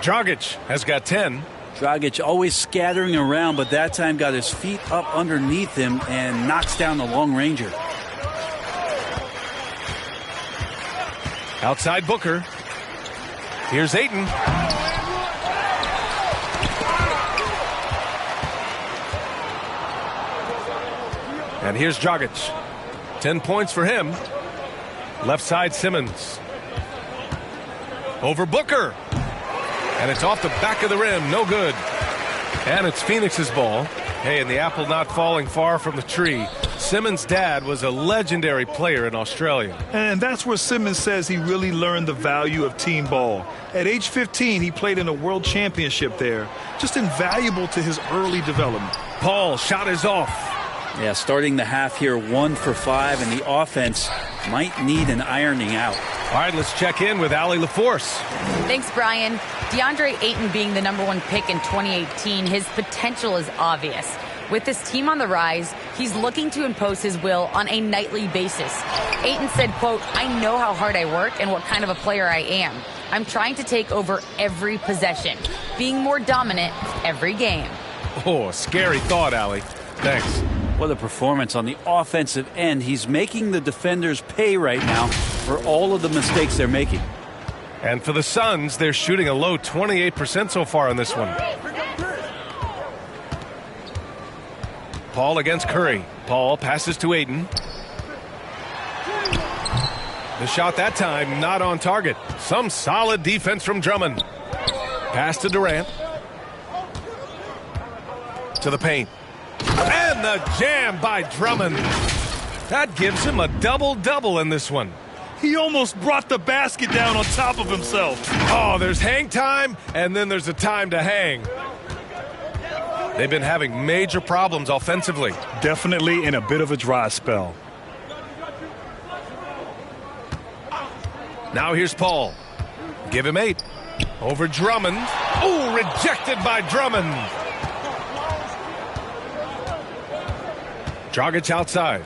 Dragic has got 10. Dragic always scattering around, but that time got his feet up underneath him and knocks down the long ranger. Outside Booker. Here's Ayton. And here's Dragic. 10 points for him. Left side Simmons. Over Booker. And it's off the back of the rim. No good. And it's Phoenix's ball. Hey, and the apple not falling far from the tree. Simmons' dad was a legendary player in Australia. And that's where Simmons says he really learned the value of team ball. At age 15, he played in a world championship there. Just invaluable to his early development. Paul, shot is off. Yeah, starting the half here 1 for 5, and the offense might need an ironing out. All right, let's check in with Allie LaForce. Thanks, Brian. Deandre Ayton being the #1 pick in 2018, his potential is obvious. With this team on the rise, he's looking to impose his will on a nightly basis. Ayton said, quote, "I know how hard I work and what kind of a player I am. I'm trying to take over every possession, being more dominant every game." Oh, scary thought, Allie. Thanks. What a performance on the offensive end. He's making the defenders pay right now for all of the mistakes they're making. And for the Suns, they're shooting a low 28% so far in this one. Paul against Curry. Paul passes to Ayton. The shot that time not on target. Some solid defense from Drummond. Pass to Durant. To the paint. And the jam by Drummond. That gives him a double-double in this one. He almost brought the basket down on top of himself. Oh, there's hang time, and then there's a time to hang. They've been having major problems offensively. Definitely in a bit of a dry spell. Now here's Paul. Give him 8. Over Drummond. Oh, rejected by Drummond. Dragic outside.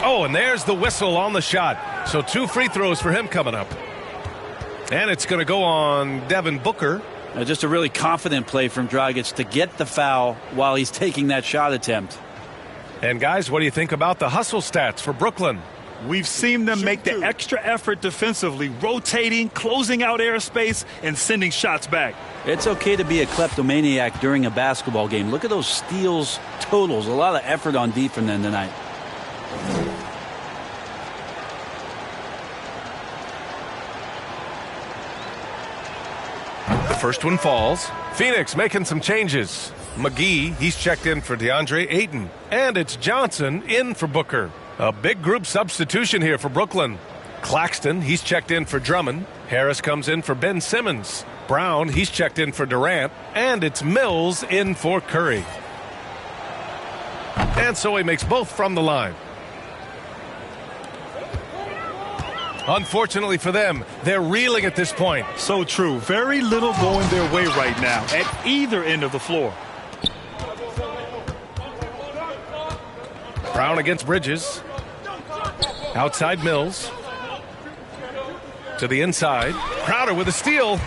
Oh, and there's the whistle on the shot. So 2 free throws for him coming up. And it's going to go on Devin Booker. Just a really confident play from Dragic to get the foul while he's taking that shot attempt. And guys, what do you think about the hustle stats for Brooklyn? We've seen them make the extra effort defensively, rotating, closing out airspace, and sending shots back. It's okay to be a kleptomaniac during a basketball game. Look at those steals totals. A lot of effort on D from them tonight. The first one falls. Phoenix making some changes. McGee, he's checked in for Deandre Ayton. And it's Johnson in for Booker. A big group substitution here for Brooklyn. Claxton, he's checked in for Drummond. Harris comes in for Ben Simmons. Brown, he's checked in for Durant. And it's Mills in for Curry. And so he makes both from the line. Unfortunately for them, they're reeling at this point. So true. Very little going their way right now at either end of the floor. Brown against Bridges. Outside Mills. To the inside. Crowder with a steal.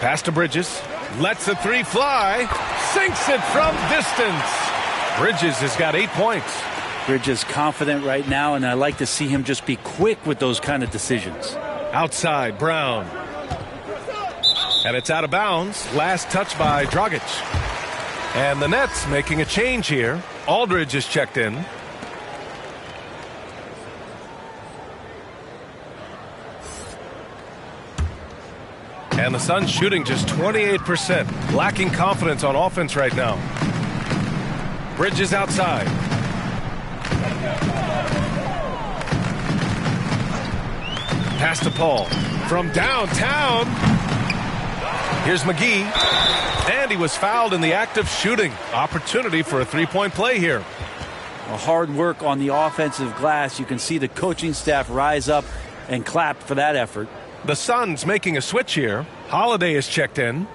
Pass to Bridges. Lets the 3 fly. Sinks it from distance. Bridges has got 8 points. Bridges confident right now, and I like to see him just be quick with those kind of decisions. Outside, Brown. And it's out of bounds. Last touch by Dragic. And the Nets making a change here. Aldridge is checked in. And the Suns shooting just 28%. Lacking confidence on offense right now. Bridges outside. Pass to Paul. From downtown. Here's McGee. And he was fouled in the act of shooting. Opportunity for a three-point play here. Hard work on the offensive glass. You can see the coaching staff rise up and clap for that effort. The Suns making a switch here. Holiday is checked in.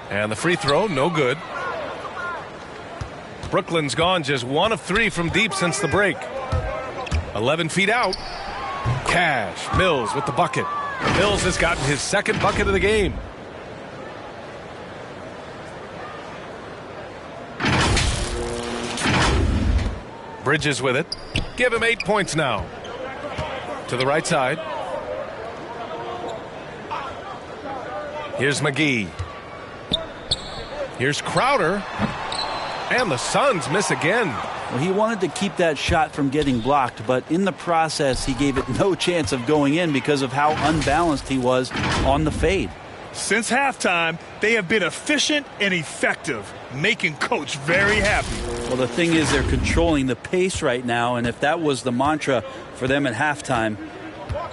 And the free throw, no good. Brooklyn's gone just 1 of 3 from deep since the break. 11 feet out. Cash. Mills with the bucket. Mills has gotten his second bucket of the game. Bridges with it. Give him 8 points now. To the right side. Here's McGee. Here's Crowder. And the Suns miss again. Well, he wanted to keep that shot from getting blocked, but in the process, he gave it no chance of going in because of how unbalanced he was on the fade. Since halftime, they have been efficient and effective, making Coach very happy. Well, the thing is, they're controlling the pace right now, and if that was the mantra for them at halftime,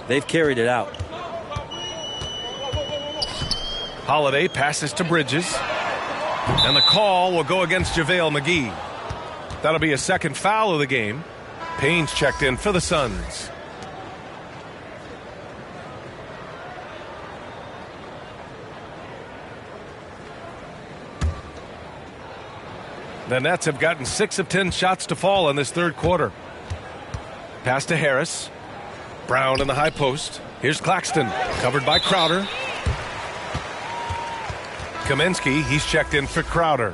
they've carried it out. Holiday passes to Bridges. And the call will go against JaVale McGee. That'll be a second foul of the game. Payne's checked in for the Suns. The Nets have gotten 6 of 10 shots to fall in this third quarter. Pass to Harris. Brown in the high post. Here's Claxton, covered by Crowder. Kaminsky, he's checked in for Crowder.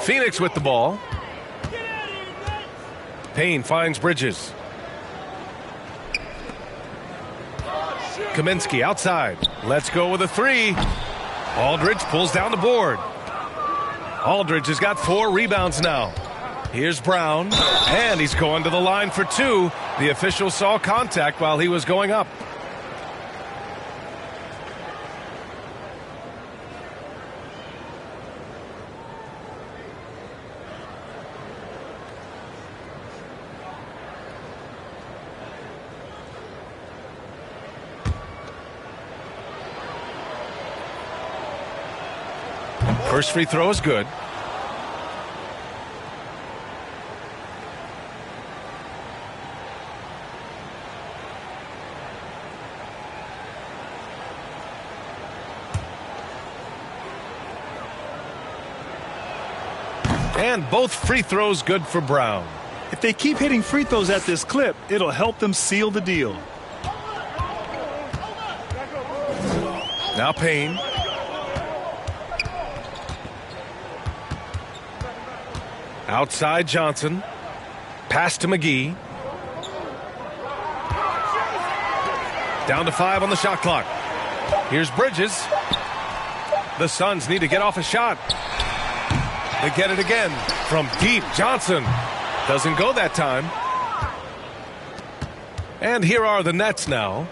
Phoenix with the ball. Payne finds Bridges. Kaminsky outside. Let's go with a 3. Aldridge pulls down the board. Aldridge has got 4 rebounds now. Here's Brown, and he's going to the line for 2. The official saw contact while he was going up. First free throw is good. And both free throws good for Brown. If they keep hitting free throws at this clip, it'll help them seal the deal. Now Payne. Outside Johnson. Pass to McGee. Down to 5 on the shot clock. Here's Bridges. The Suns need to get off a shot. They get it again from deep. Johnson doesn't go that time. And here are the Nets now.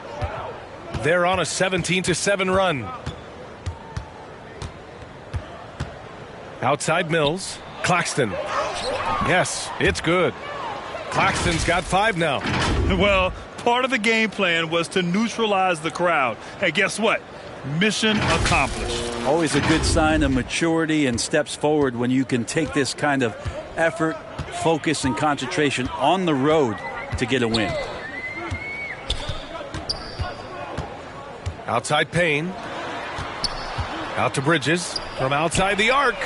They're on a 17-7 run. Outside Mills. Claxton. Yes, it's good. Claxton's got 5 now. Well, part of the game plan was to neutralize the crowd. Hey, guess what? Mission accomplished. Always a good sign of maturity and steps forward when you can take this kind of effort, focus, and concentration on the road to get a win. Outside Payne. Out to Bridges. From outside the arc.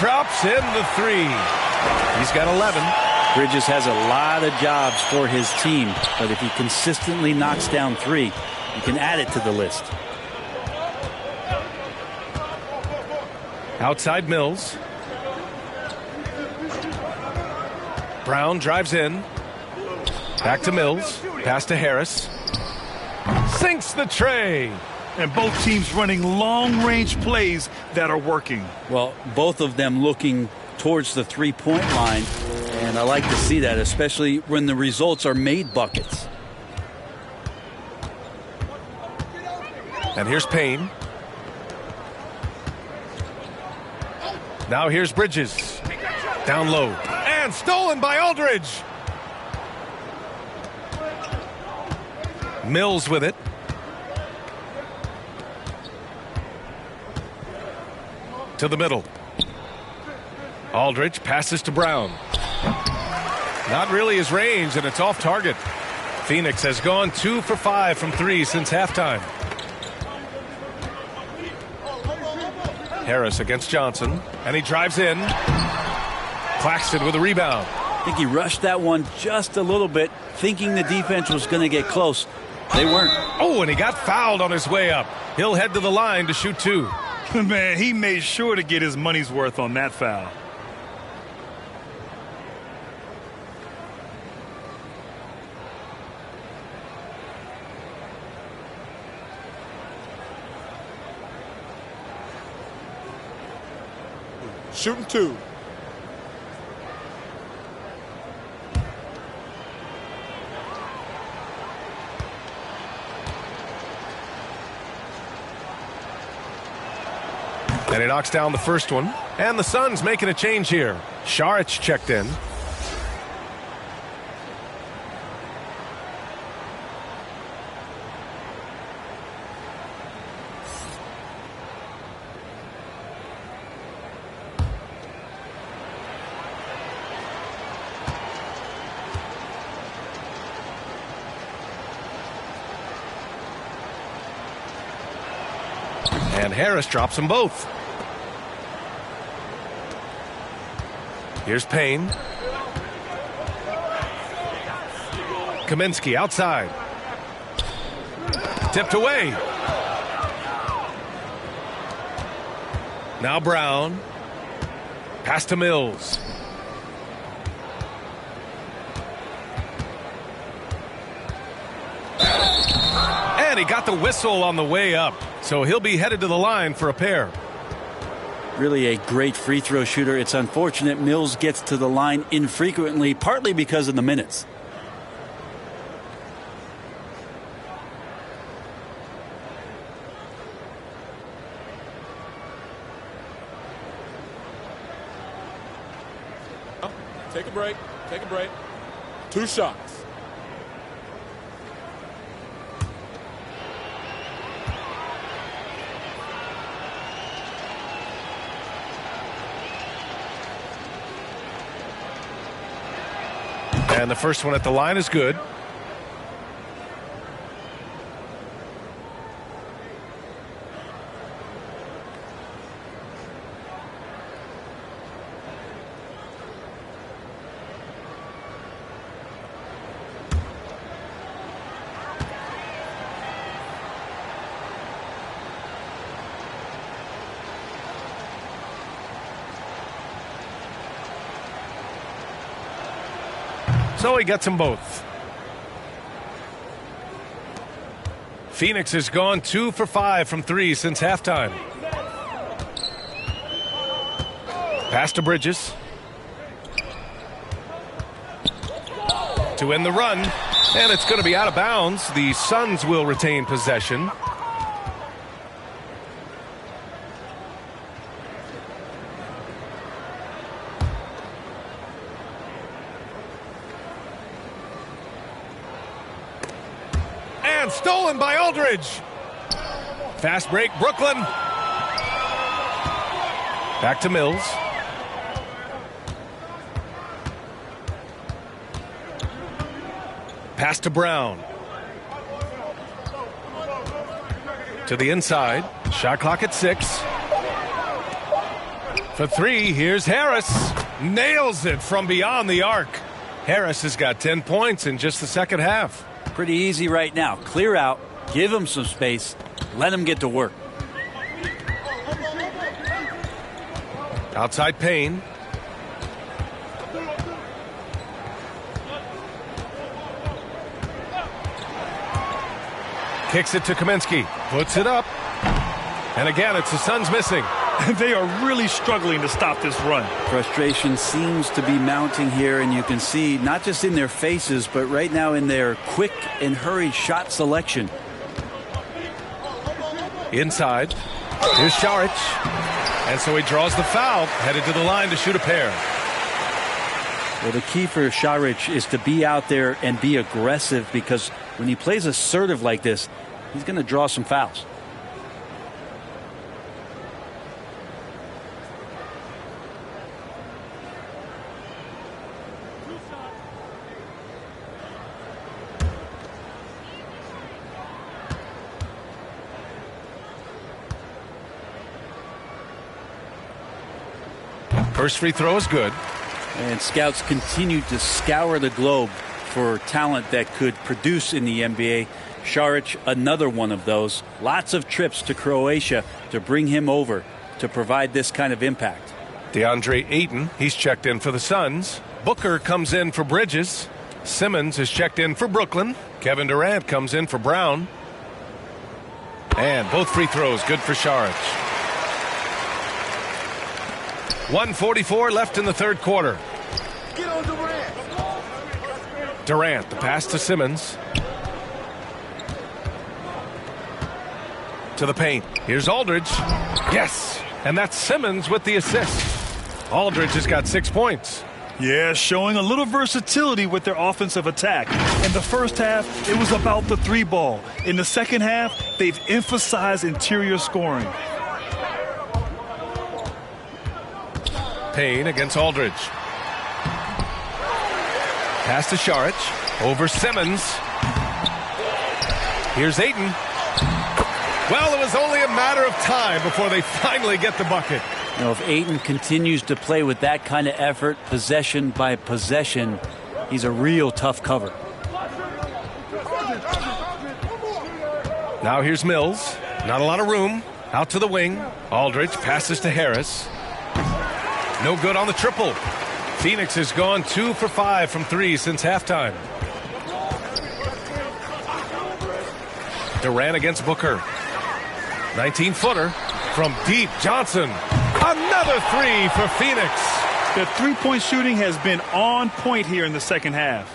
Drops in the 3. He's got 11. Bridges has a lot of jobs for his team, but if he consistently knocks down 3, You can add it to the list. Outside Mills. Brown drives in. Back to Mills. Pass to Harris. Sinks the tray. And both teams running long-range plays that are working. Well, both of them looking towards the three-point line, and I like to see that, especially when the results are made buckets. And here's Payne. Now here's Bridges. Down low. And stolen by Aldridge. Mills with it. To the middle. Aldridge passes to Brown. Not really his range, and it's off target. Phoenix has gone 2 for 5 from 3 since halftime. Harris against Johnson, and he drives in. Claxton with a rebound. I think he rushed that one just a little bit, thinking the defense was going to get close. They weren't. Oh, and he got fouled on his way up. He'll head to the line to shoot 2. Man, he made sure to get his money's worth on that foul. Shooting 2. And he knocks down the first one. And the Suns making a change here. Saric checked in. And Harris drops them both. Here's Payne. Kaminsky outside. Tipped away. Now Brown. Pass to Mills. And he got the whistle on the way up. So he'll be headed to the line for a pair. Really a great free throw shooter. It's unfortunate Mills gets to the line infrequently, partly because of the minutes. Take a break. Take a break. 2 shots. And the first one at the line is good. So he gets them both. Phoenix has gone 2 for 5 from 3 since halftime. Pass to Bridges. To end the run. And it's going to be out of bounds. The Suns will retain possession. Stolen by Aldridge. Fast break, Brooklyn. Back to Mills. Pass to Brown. To the inside. Shot clock at 6. For 3, here's Harris. Nails it from beyond the arc. Harris has got 10 points in just the second half. Pretty easy right now. Clear out, Give him some space. Let him get to work. Outside Payne. Kicks it to Kaminsky. Puts it up. And again, it's the Suns missing. They are really struggling to stop this run. Frustration seems to be mounting here, and you can see not just in their faces, but right now in their quick and hurried shot selection. Inside. Here's Saric. And so he draws the foul, headed to the line to shoot a pair. Well, the key for Saric is to be out there and be aggressive, because when he plays assertive like this, he's going to draw some fouls. First free throw is good. And scouts continue to scour the globe for talent that could produce in the NBA. Saric, another one of those. Lots of trips to Croatia to bring him over to provide this kind of impact. Deandre Ayton, he's checked in for the Suns. Booker comes in for Bridges. Simmons is checked in for Brooklyn. Kevin Durant comes in for Brown. And both free throws good for Saric. 1:44 left in the third quarter. Get on Durant. Durant, the pass to Simmons. To the paint. Here's Aldridge. Yes. And that's Simmons with the assist. Aldridge has got 6 points. Yeah, showing a little versatility with their offensive attack. In the first half, it was about the three ball. In the second half, they've emphasized interior scoring. Payne against Aldridge. Pass to Saric. Over Simmons. Here's Ayton. Well, it was only a matter of time before they finally get the bucket. You know, if Ayton continues to play with that kind of effort, possession by possession, he's a real tough cover. Now here's Mills. Not a lot of room. Out to the wing. Aldridge passes to Harris. No good on the triple. Phoenix has gone 2 for 5 from 3 since halftime. Durant against Booker. 19-footer from deep. Johnson. Another three for Phoenix. The three-point shooting has been on point here in the second half.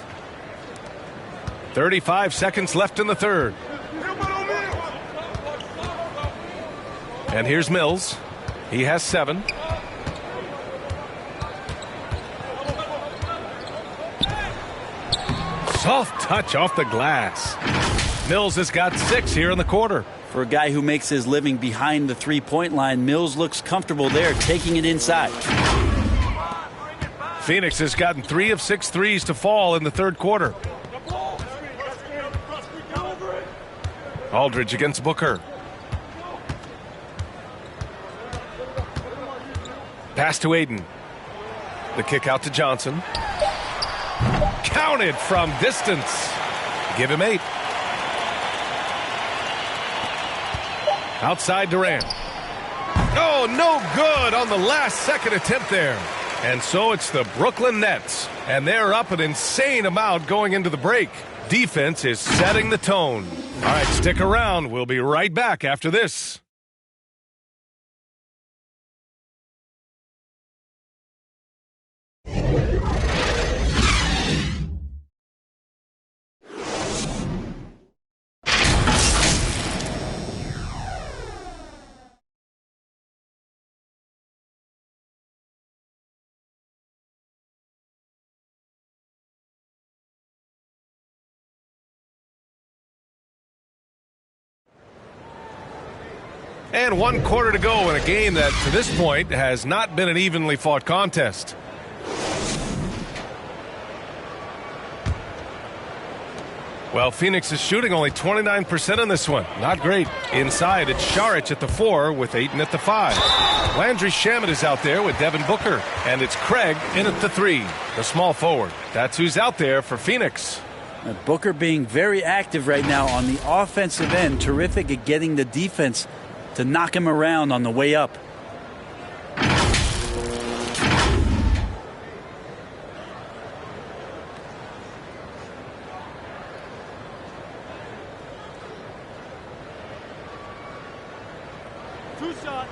35 seconds left in the third. And here's Mills. He has 7. Soft touch off the glass. Mills has got 6 here in the quarter. For a guy who makes his living behind the three-point line, Mills looks comfortable there, taking it inside. Phoenix has gotten 3 of 6 threes to fall in the third quarter. Aldridge against Booker. Pass to Ayton. The kick out to Johnson. Counted from distance. Give him 8. Outside Durant. Oh, no good on the last second attempt there. And so it's the Brooklyn Nets. And they're up an insane amount going into the break. Defense is setting the tone. All right, stick around. We'll be right back after this. And 1 quarter to go in a game that, to this point, has not been an evenly fought contest. Well, Phoenix is shooting only 29% in this one. Not great. Inside, it's Saric at the 4 with Ayton at the 5. Landry Shamet is out there with Devin Booker. And it's Craig in at the 3, the small forward. That's who's out there for Phoenix. Booker being very active right now on the offensive end. Terrific at getting the defense to knock him around on the way up. Two shots.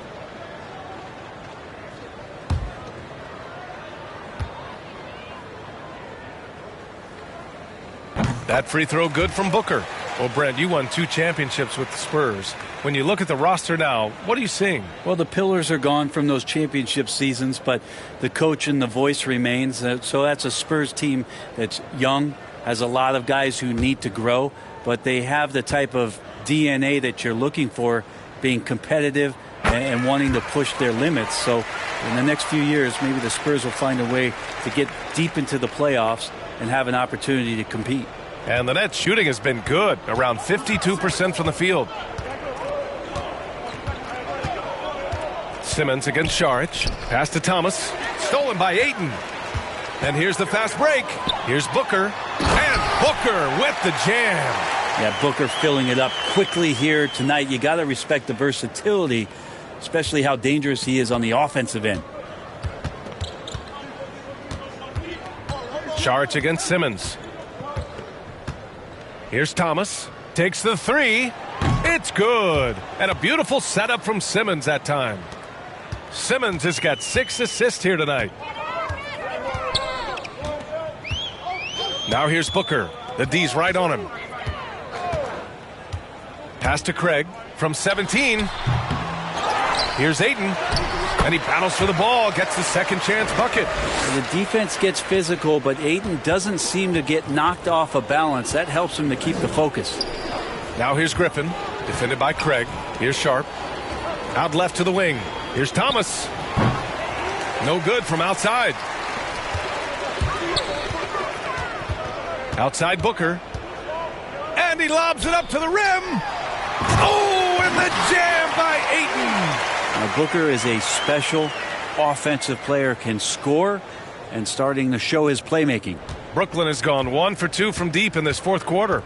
That free throw good from Booker. Well, Brent, you won 2 championships with the Spurs. When you look at the roster now, what are you seeing? Well, the pillars are gone from those championship seasons, but the coach and the voice remains. So that's a Spurs team that's young, has a lot of guys who need to grow, but they have the type of DNA that you're looking for, being competitive and wanting to push their limits. So in the next few years, maybe the Spurs will find a way to get deep into the playoffs and have an opportunity to compete. And the Nets shooting has been good, around 52% from the field. Simmons against Saric. Pass to Thomas. Stolen by Ayton. And here's the fast break. Here's Booker. And Booker with the jam. Yeah, Booker filling it up quickly here tonight. You got to respect the versatility, especially how dangerous he is on the offensive end. Saric against Simmons. Here's Thomas. Takes the 3. It's good. And a beautiful setup from Simmons that time. Simmons has got 6 assists here tonight. Now here's Booker. The D's right on him. Pass to Craig from 17. Here's Ayton. And he battles for the ball, gets the second chance bucket. The defense gets physical, but Ayton doesn't seem to get knocked off of balance. That helps him to keep the focus. Now here's Griffin, defended by Craig. Here's Sharp. Out left to the wing. Here's Thomas. No good from outside. Outside Booker. And he lobs it up to the rim. Oh, and the jam by Ayton. Now, Booker is a special offensive player, can score, and starting to show his playmaking. Brooklyn has gone 1 for 2 from deep in this fourth quarter.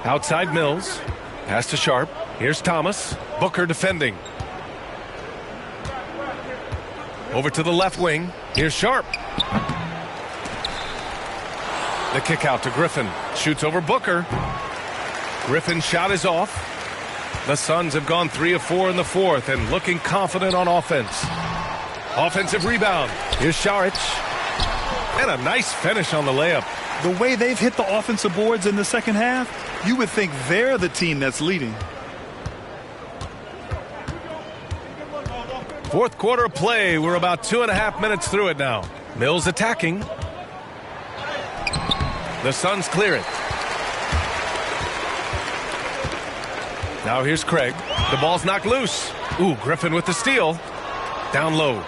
Outside Mills. Pass to Sharp. Here's Thomas. Booker defending. Over to the left wing. Here's Sharp. The kick out to Griffin. Shoots over Booker. Griffin's shot is off. The Suns have gone 3 of 4 in the fourth and looking confident on offense. Offensive rebound. Here's Saric. And a nice finish on the layup. The way they've hit the offensive boards in the second half, you would think they're the team that's leading. Fourth quarter of play. We're about 2.5 minutes through it now. Mills attacking. The Suns clear it. Now here's Craig. The ball's knocked loose. Ooh, Griffin with the steal. Down low.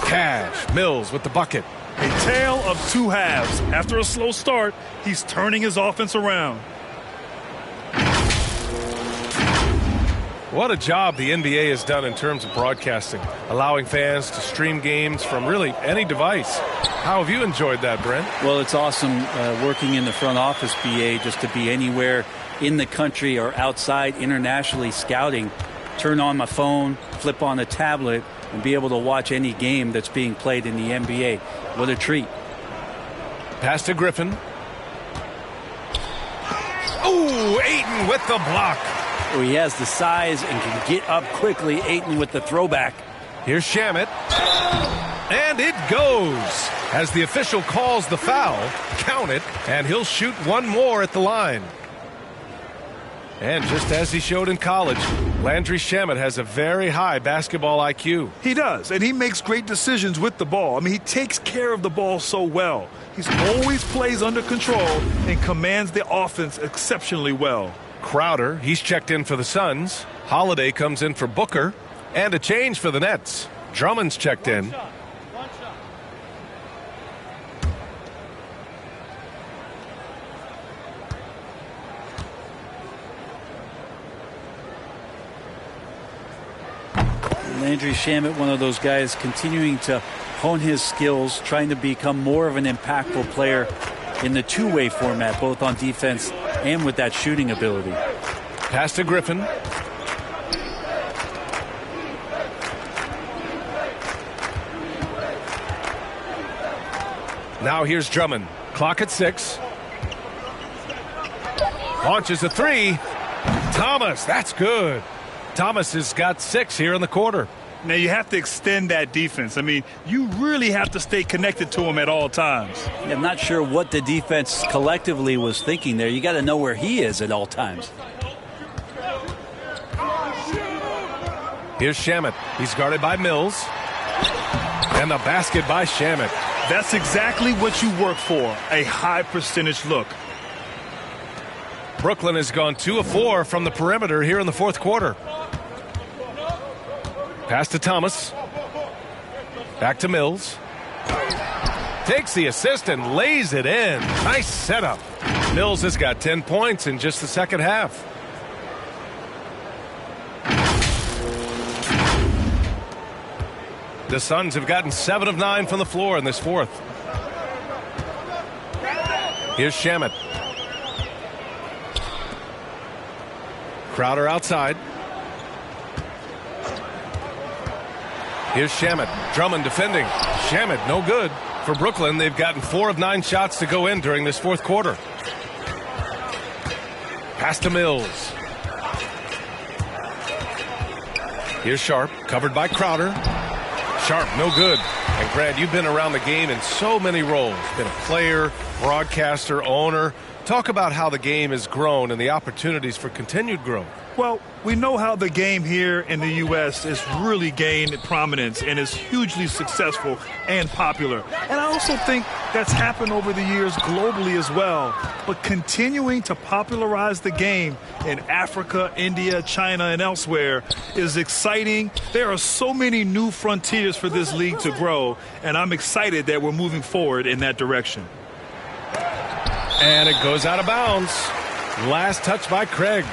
Cash. Mills with the bucket. A tale of 2 halves. After a slow start, he's turning his offense around. What a job the NBA has done in terms of broadcasting, allowing fans to stream games from really any device. How have you enjoyed that, Brent? Well, it's awesome working in the front office, BA, just to be anywhere in the country or outside internationally scouting. Turn on my phone, flip on a tablet, and be able to watch any game that's being played in the NBA. What a treat. Pass to Griffin. Ooh, Ayton with the block. Oh, he has the size and can get up quickly. Ayton with the throwback. Here's Shamet. And it goes. As the official calls the foul, count it, and he'll shoot one more at the line. And just as he showed in college, Landry Shamet has a very high basketball IQ. He does, and he makes great decisions with the ball. I mean, he takes care of the ball so well. He's always plays under control and commands the offense exceptionally well. Crowder, he's checked in for the Suns. Holiday comes in for Booker. And a change for the Nets. Drummond's checked in. Landry Shamet, one of those guys continuing to hone his skills, trying to become more of an impactful player in the two-way format, both on defense and with that shooting ability. Pass to Griffin. Now here's Drummond. Clock at 6. Launches a 3. Thomas, that's good. Thomas has got 6 here in the quarter. Now you have to extend that defense. I mean, you really have to stay connected to him at all times. I'm not sure what the defense collectively was thinking there. You got to know where he is at all times. Here's Shamet. He's guarded by Mills. And the basket by Shamet. That's exactly what you work for, a high percentage look. Brooklyn has gone 2 of 4 from the perimeter here in the fourth quarter. Pass to Thomas. Back to Mills. Takes the assist and lays it in. Nice setup. Mills has got 10 points in just the second half. The Suns have gotten 7 of 9 from the floor in this fourth. Here's Shamet. Crowder outside. Here's Shamet. Drummond defending. Shamet no good. For Brooklyn, they've gotten 4 of 9 shots to go in during this fourth quarter. Pass to Mills. Here's Sharp, covered by Crowder. Sharp, no good. And Grant, you've been around the game in so many roles. Been a player, broadcaster, owner. Talk about how the game has grown and the opportunities for continued growth. Well, we know how the game here in the U.S. has really gained prominence and is hugely successful and popular. And I also think that's happened over the years globally as well. But continuing to popularize the game in Africa, India, China, and elsewhere is exciting. There are so many new frontiers for this league to grow, and I'm excited that we're moving forward in that direction. And it goes out of bounds. Last touch by Craig.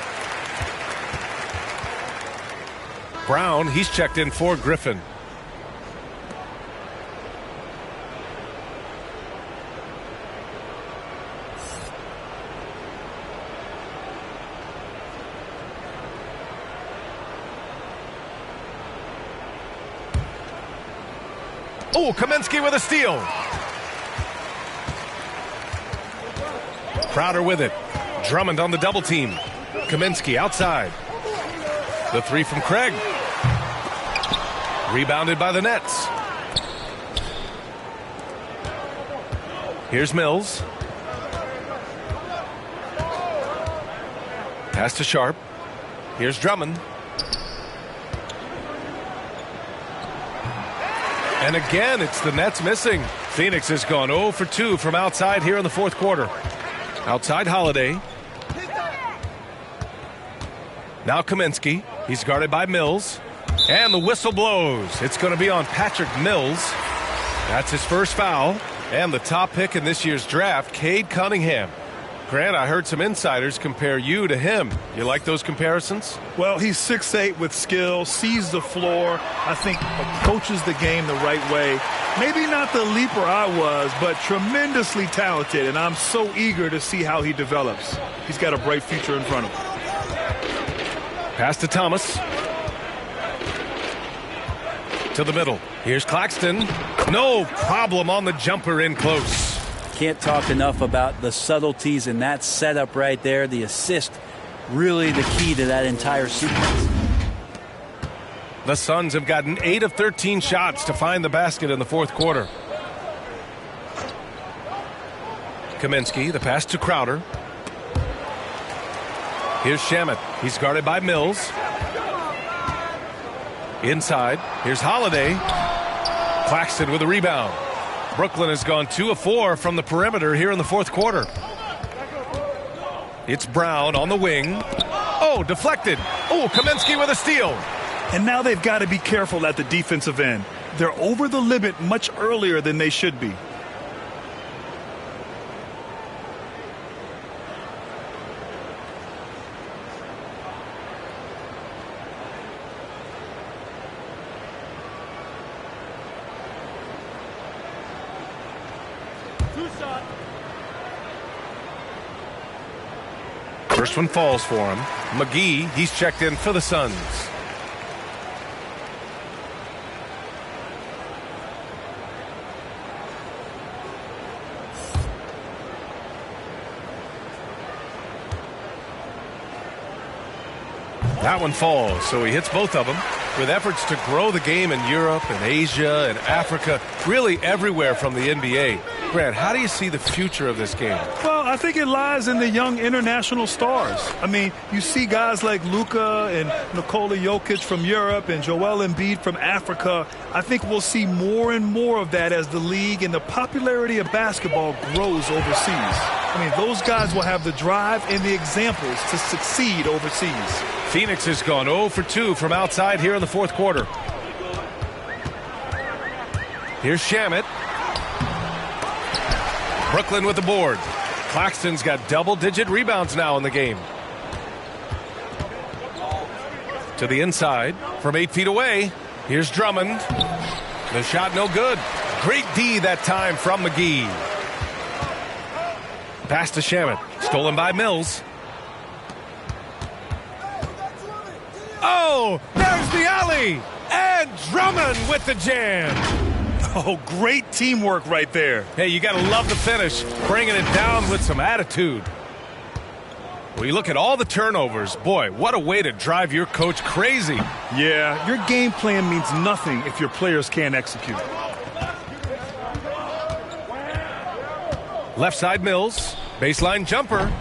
Brown, he's checked in for Griffin. Oh, Kaminsky with a steal. Crowder with it. Drummond on the double team. Kaminsky outside. The 3 from Craig. Rebounded by the Nets. Here's Mills. Pass to Sharp. Here's Drummond. And again, it's the Nets missing. Phoenix has gone 0 for 2 from outside here in the fourth quarter. Outside Holiday. Now Kaminsky. He's guarded by Mills. And the whistle blows. It's going to be on Patrick Mills. That's his first foul. And the top pick in this year's draft, Cade Cunningham. Grant, I heard some insiders compare you to him. You like those comparisons? Well, he's 6'8" with skill, sees the floor, I think approaches the game the right way. Maybe not the leaper I was, but tremendously talented, and I'm so eager to see how he develops. He's got a bright future in front of him. Pass to Thomas. To the middle. Here's Claxton. No problem on the jumper in close. Can't talk enough about the subtleties in that setup right there. The assist, really the key to that entire sequence. The Suns have gotten 8 of 13 shots to find the basket in the fourth quarter. Kaminsky, the pass to Crowder. Here's Shamet. He's guarded by Mills. Inside. Here's Holiday. Claxton with a rebound. Brooklyn has gone 2 of 4 from the perimeter here in the fourth quarter. It's Brown on the wing. Oh, deflected. Oh, Kaminsky with a steal. And now they've got to be careful at the defensive end. They're over the limit much earlier than they should be. First one falls for him. McGee, he's checked in for the Suns. That one falls, so he hits both of them. With efforts to grow the game in Europe and Asia and Africa, really everywhere from the NBA. Grant, how do you see the future of this game? Well, I think it lies in the young international stars. I mean, you see guys like Luka and Nikola Jokic from Europe and Joel Embiid from Africa. I think we'll see more and more of that as the league and the popularity of basketball grows overseas. I mean, those guys will have the drive and the examples to succeed overseas. Phoenix has gone 0 for 2 from outside here in the fourth quarter. Here's Shamet. Brooklyn with the board. Claxton's got double-digit rebounds now in the game. To the inside from 8 feet away. Here's Drummond. The shot no good. Great D that time from McGee. Pass to Shamet. Stolen by Mills. Oh, there's the alley. And Drummond with the jam. Oh, great teamwork right there. Hey, you got to love the finish. Bringing it down with some attitude. Well, you look at all the turnovers. Boy, what a way to drive your coach crazy. Yeah, your game plan means nothing if your players can't execute. Left side Mills. Baseline jumper.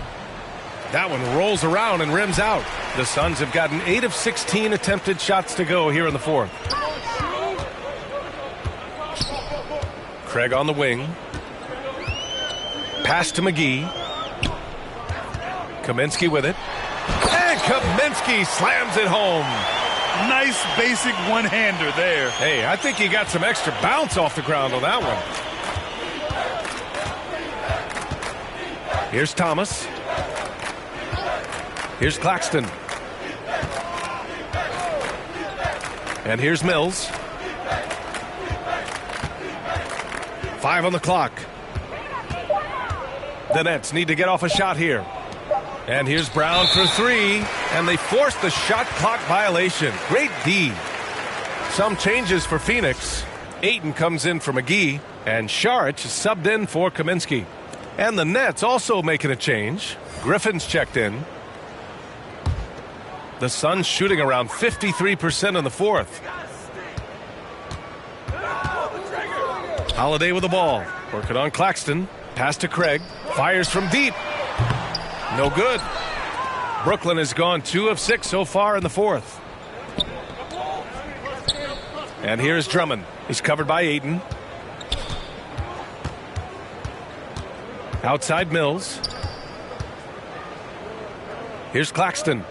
That one rolls around and rims out. The Suns have gotten 8 of 16 attempted shots to go here in the fourth. Craig on the wing. Pass to McGee. Kaminsky with it. And Kaminsky slams it home. Nice basic one-hander there. Hey, I think he got some extra bounce off the ground on that one. Here's Thomas. Here's Claxton. And here's Mills. 5 on the clock. The Nets need to get off a shot here. And here's Brown for 3. And they force the shot clock violation. Great D. Some changes for Phoenix. Ayton comes in for McGee. And Saric is subbed in for Kaminsky. And the Nets also making a change. Griffin's checked in. The Suns shooting around 53% in the fourth. Holiday with the ball. Working on Claxton. Pass to Craig. Fires from deep. No good. Brooklyn has gone 2 of 6 so far in the fourth. And here's Drummond. He's covered by Ayton. Outside Mills. Here's Claxton.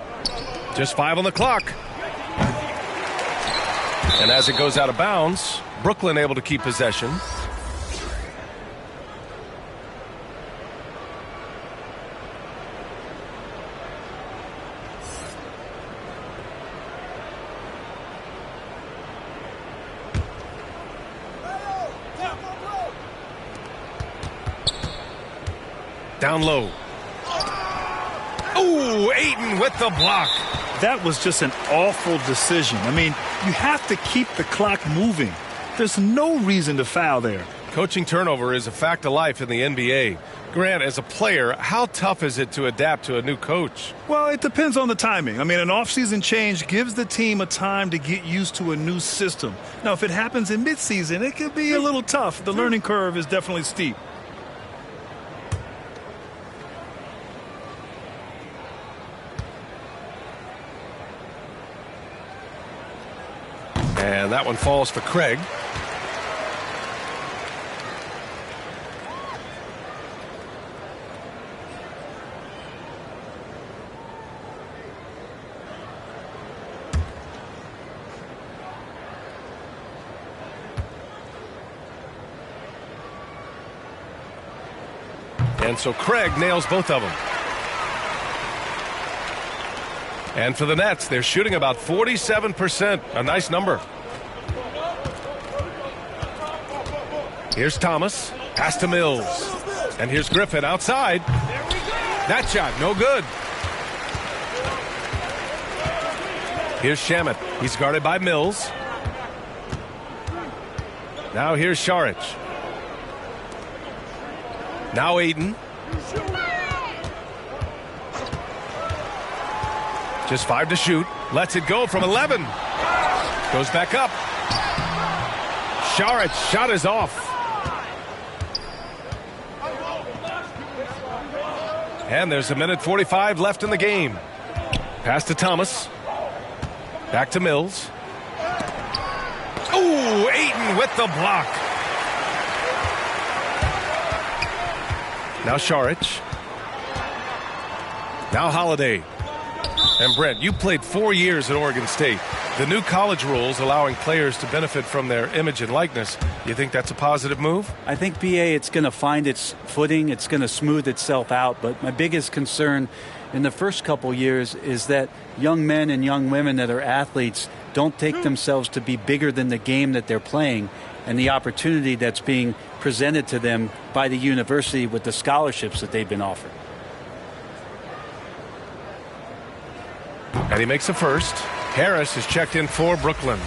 Just 5 on the clock. And as it goes out of bounds, Brooklyn able to keep possession. Down low. Ooh, Ayton with the block. That was just an awful decision. I mean, you have to keep the clock moving. There's no reason to foul there. Coaching turnover is a fact of life in the NBA. Grant, as a player, how tough is it to adapt to a new coach? Well, it depends on the timing. I mean, an offseason change gives the team a time to get used to a new system. Now, if it happens in midseason, it could be a little tough. The learning curve is definitely steep. And that one falls for Craig. And so Craig nails both of them. And for the Nets, they're shooting about 47%. A nice number. Here's Thomas. Pass to Mills. And here's Griffin outside. That shot, no good. Here's Shamet. He's guarded by Mills. Now here's Saric. Now Ayton. Just 5 to shoot. Lets it go from 11. Goes back up. Saric shot is off. And there's a minute 45 left in the game. Pass to Thomas. Back to Mills. Ooh, Ayton with the block. Now Saric. Now Holiday. And Brent, you played 4 years at Oregon State. The new college rules allowing players to benefit from their image and likeness. You think that's a positive move? I think, BA, it's going to find its footing. It's going to smooth itself out. But my biggest concern in the first couple years is that young men and young women that are athletes don't take themselves to be bigger than the game that they're playing and the opportunity that's being presented to them by the university with the scholarships that they've been offered. And he makes a first. Harris is checked in for Brooklyn.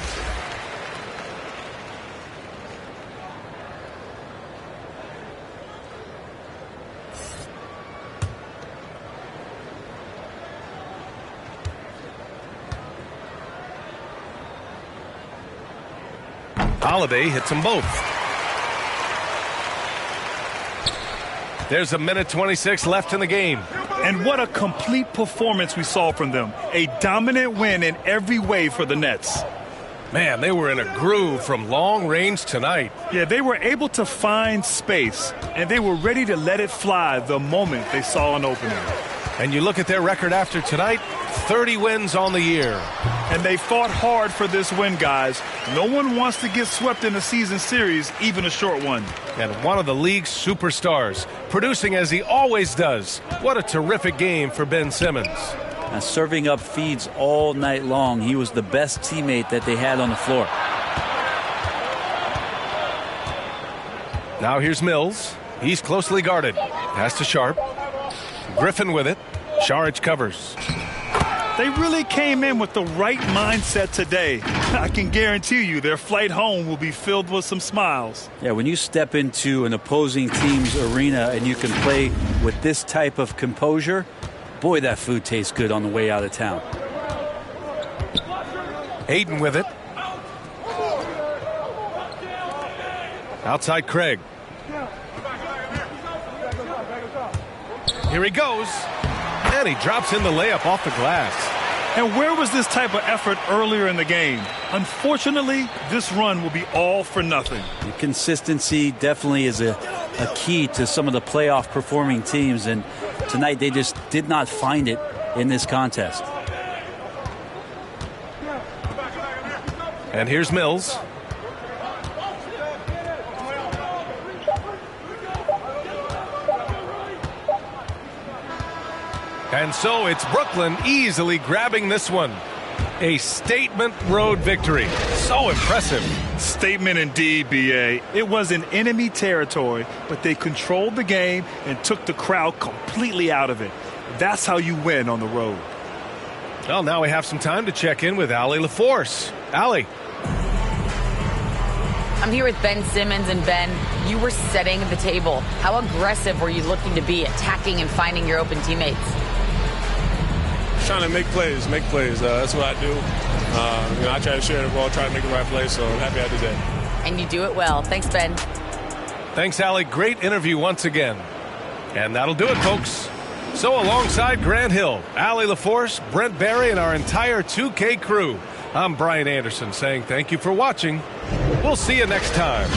Holiday hits them both. There's a minute 26 left in the game. And what a complete performance we saw from them. A dominant win in every way for the Nets. Man, they were in a groove from long range tonight. Yeah, they were able to find space, and they were ready to let it fly the moment they saw an opening. And you look at their record after tonight, 30 wins on the year. And they fought hard for this win, guys. No one wants to get swept in a season series, even a short one. And one of the league's superstars, producing as he always does. What a terrific game for Ben Simmons. Now, serving up feeds all night long. He was the best teammate that they had on the floor. Now here's Mills. He's closely guarded. Pass to Sharp. Griffin with it. Saric covers. They really came in with the right mindset today. I can guarantee you their flight home will be filled with some smiles. Yeah, when you step into an opposing team's arena and you can play with this type of composure, boy, that food tastes good on the way out of town. Ayton with it. Outside Craig. Here he goes. And he drops in the layup off the glass. And where was this type of effort earlier in the game? Unfortunately, this run will be all for nothing. The consistency definitely is a key to some of the playoff performing teams, and tonight they just did not find it in this contest. And here's Mills. And so it's Brooklyn easily grabbing this one. A statement road victory. So impressive. Statement indeed, BA. It was in enemy territory, but they controlled the game and took the crowd completely out of it. That's how you win on the road. Well, now we have some time to check in with Allie LaForce. Allie. I'm here with Ben Simmons, and Ben, you were setting the table. How aggressive were you looking to be, attacking and finding your open teammates? Trying to make plays. That's what I do. I try to share the ball, try to make the right play, so I'm happy I did that. And you do it well. Thanks, Ben. Thanks, Allie. Great interview once again. And that'll do it, folks. So alongside Grant Hill, Allie LaForce, Brent Barry, and our entire 2K crew, I'm Brian Anderson saying thank you for watching. We'll see you next time.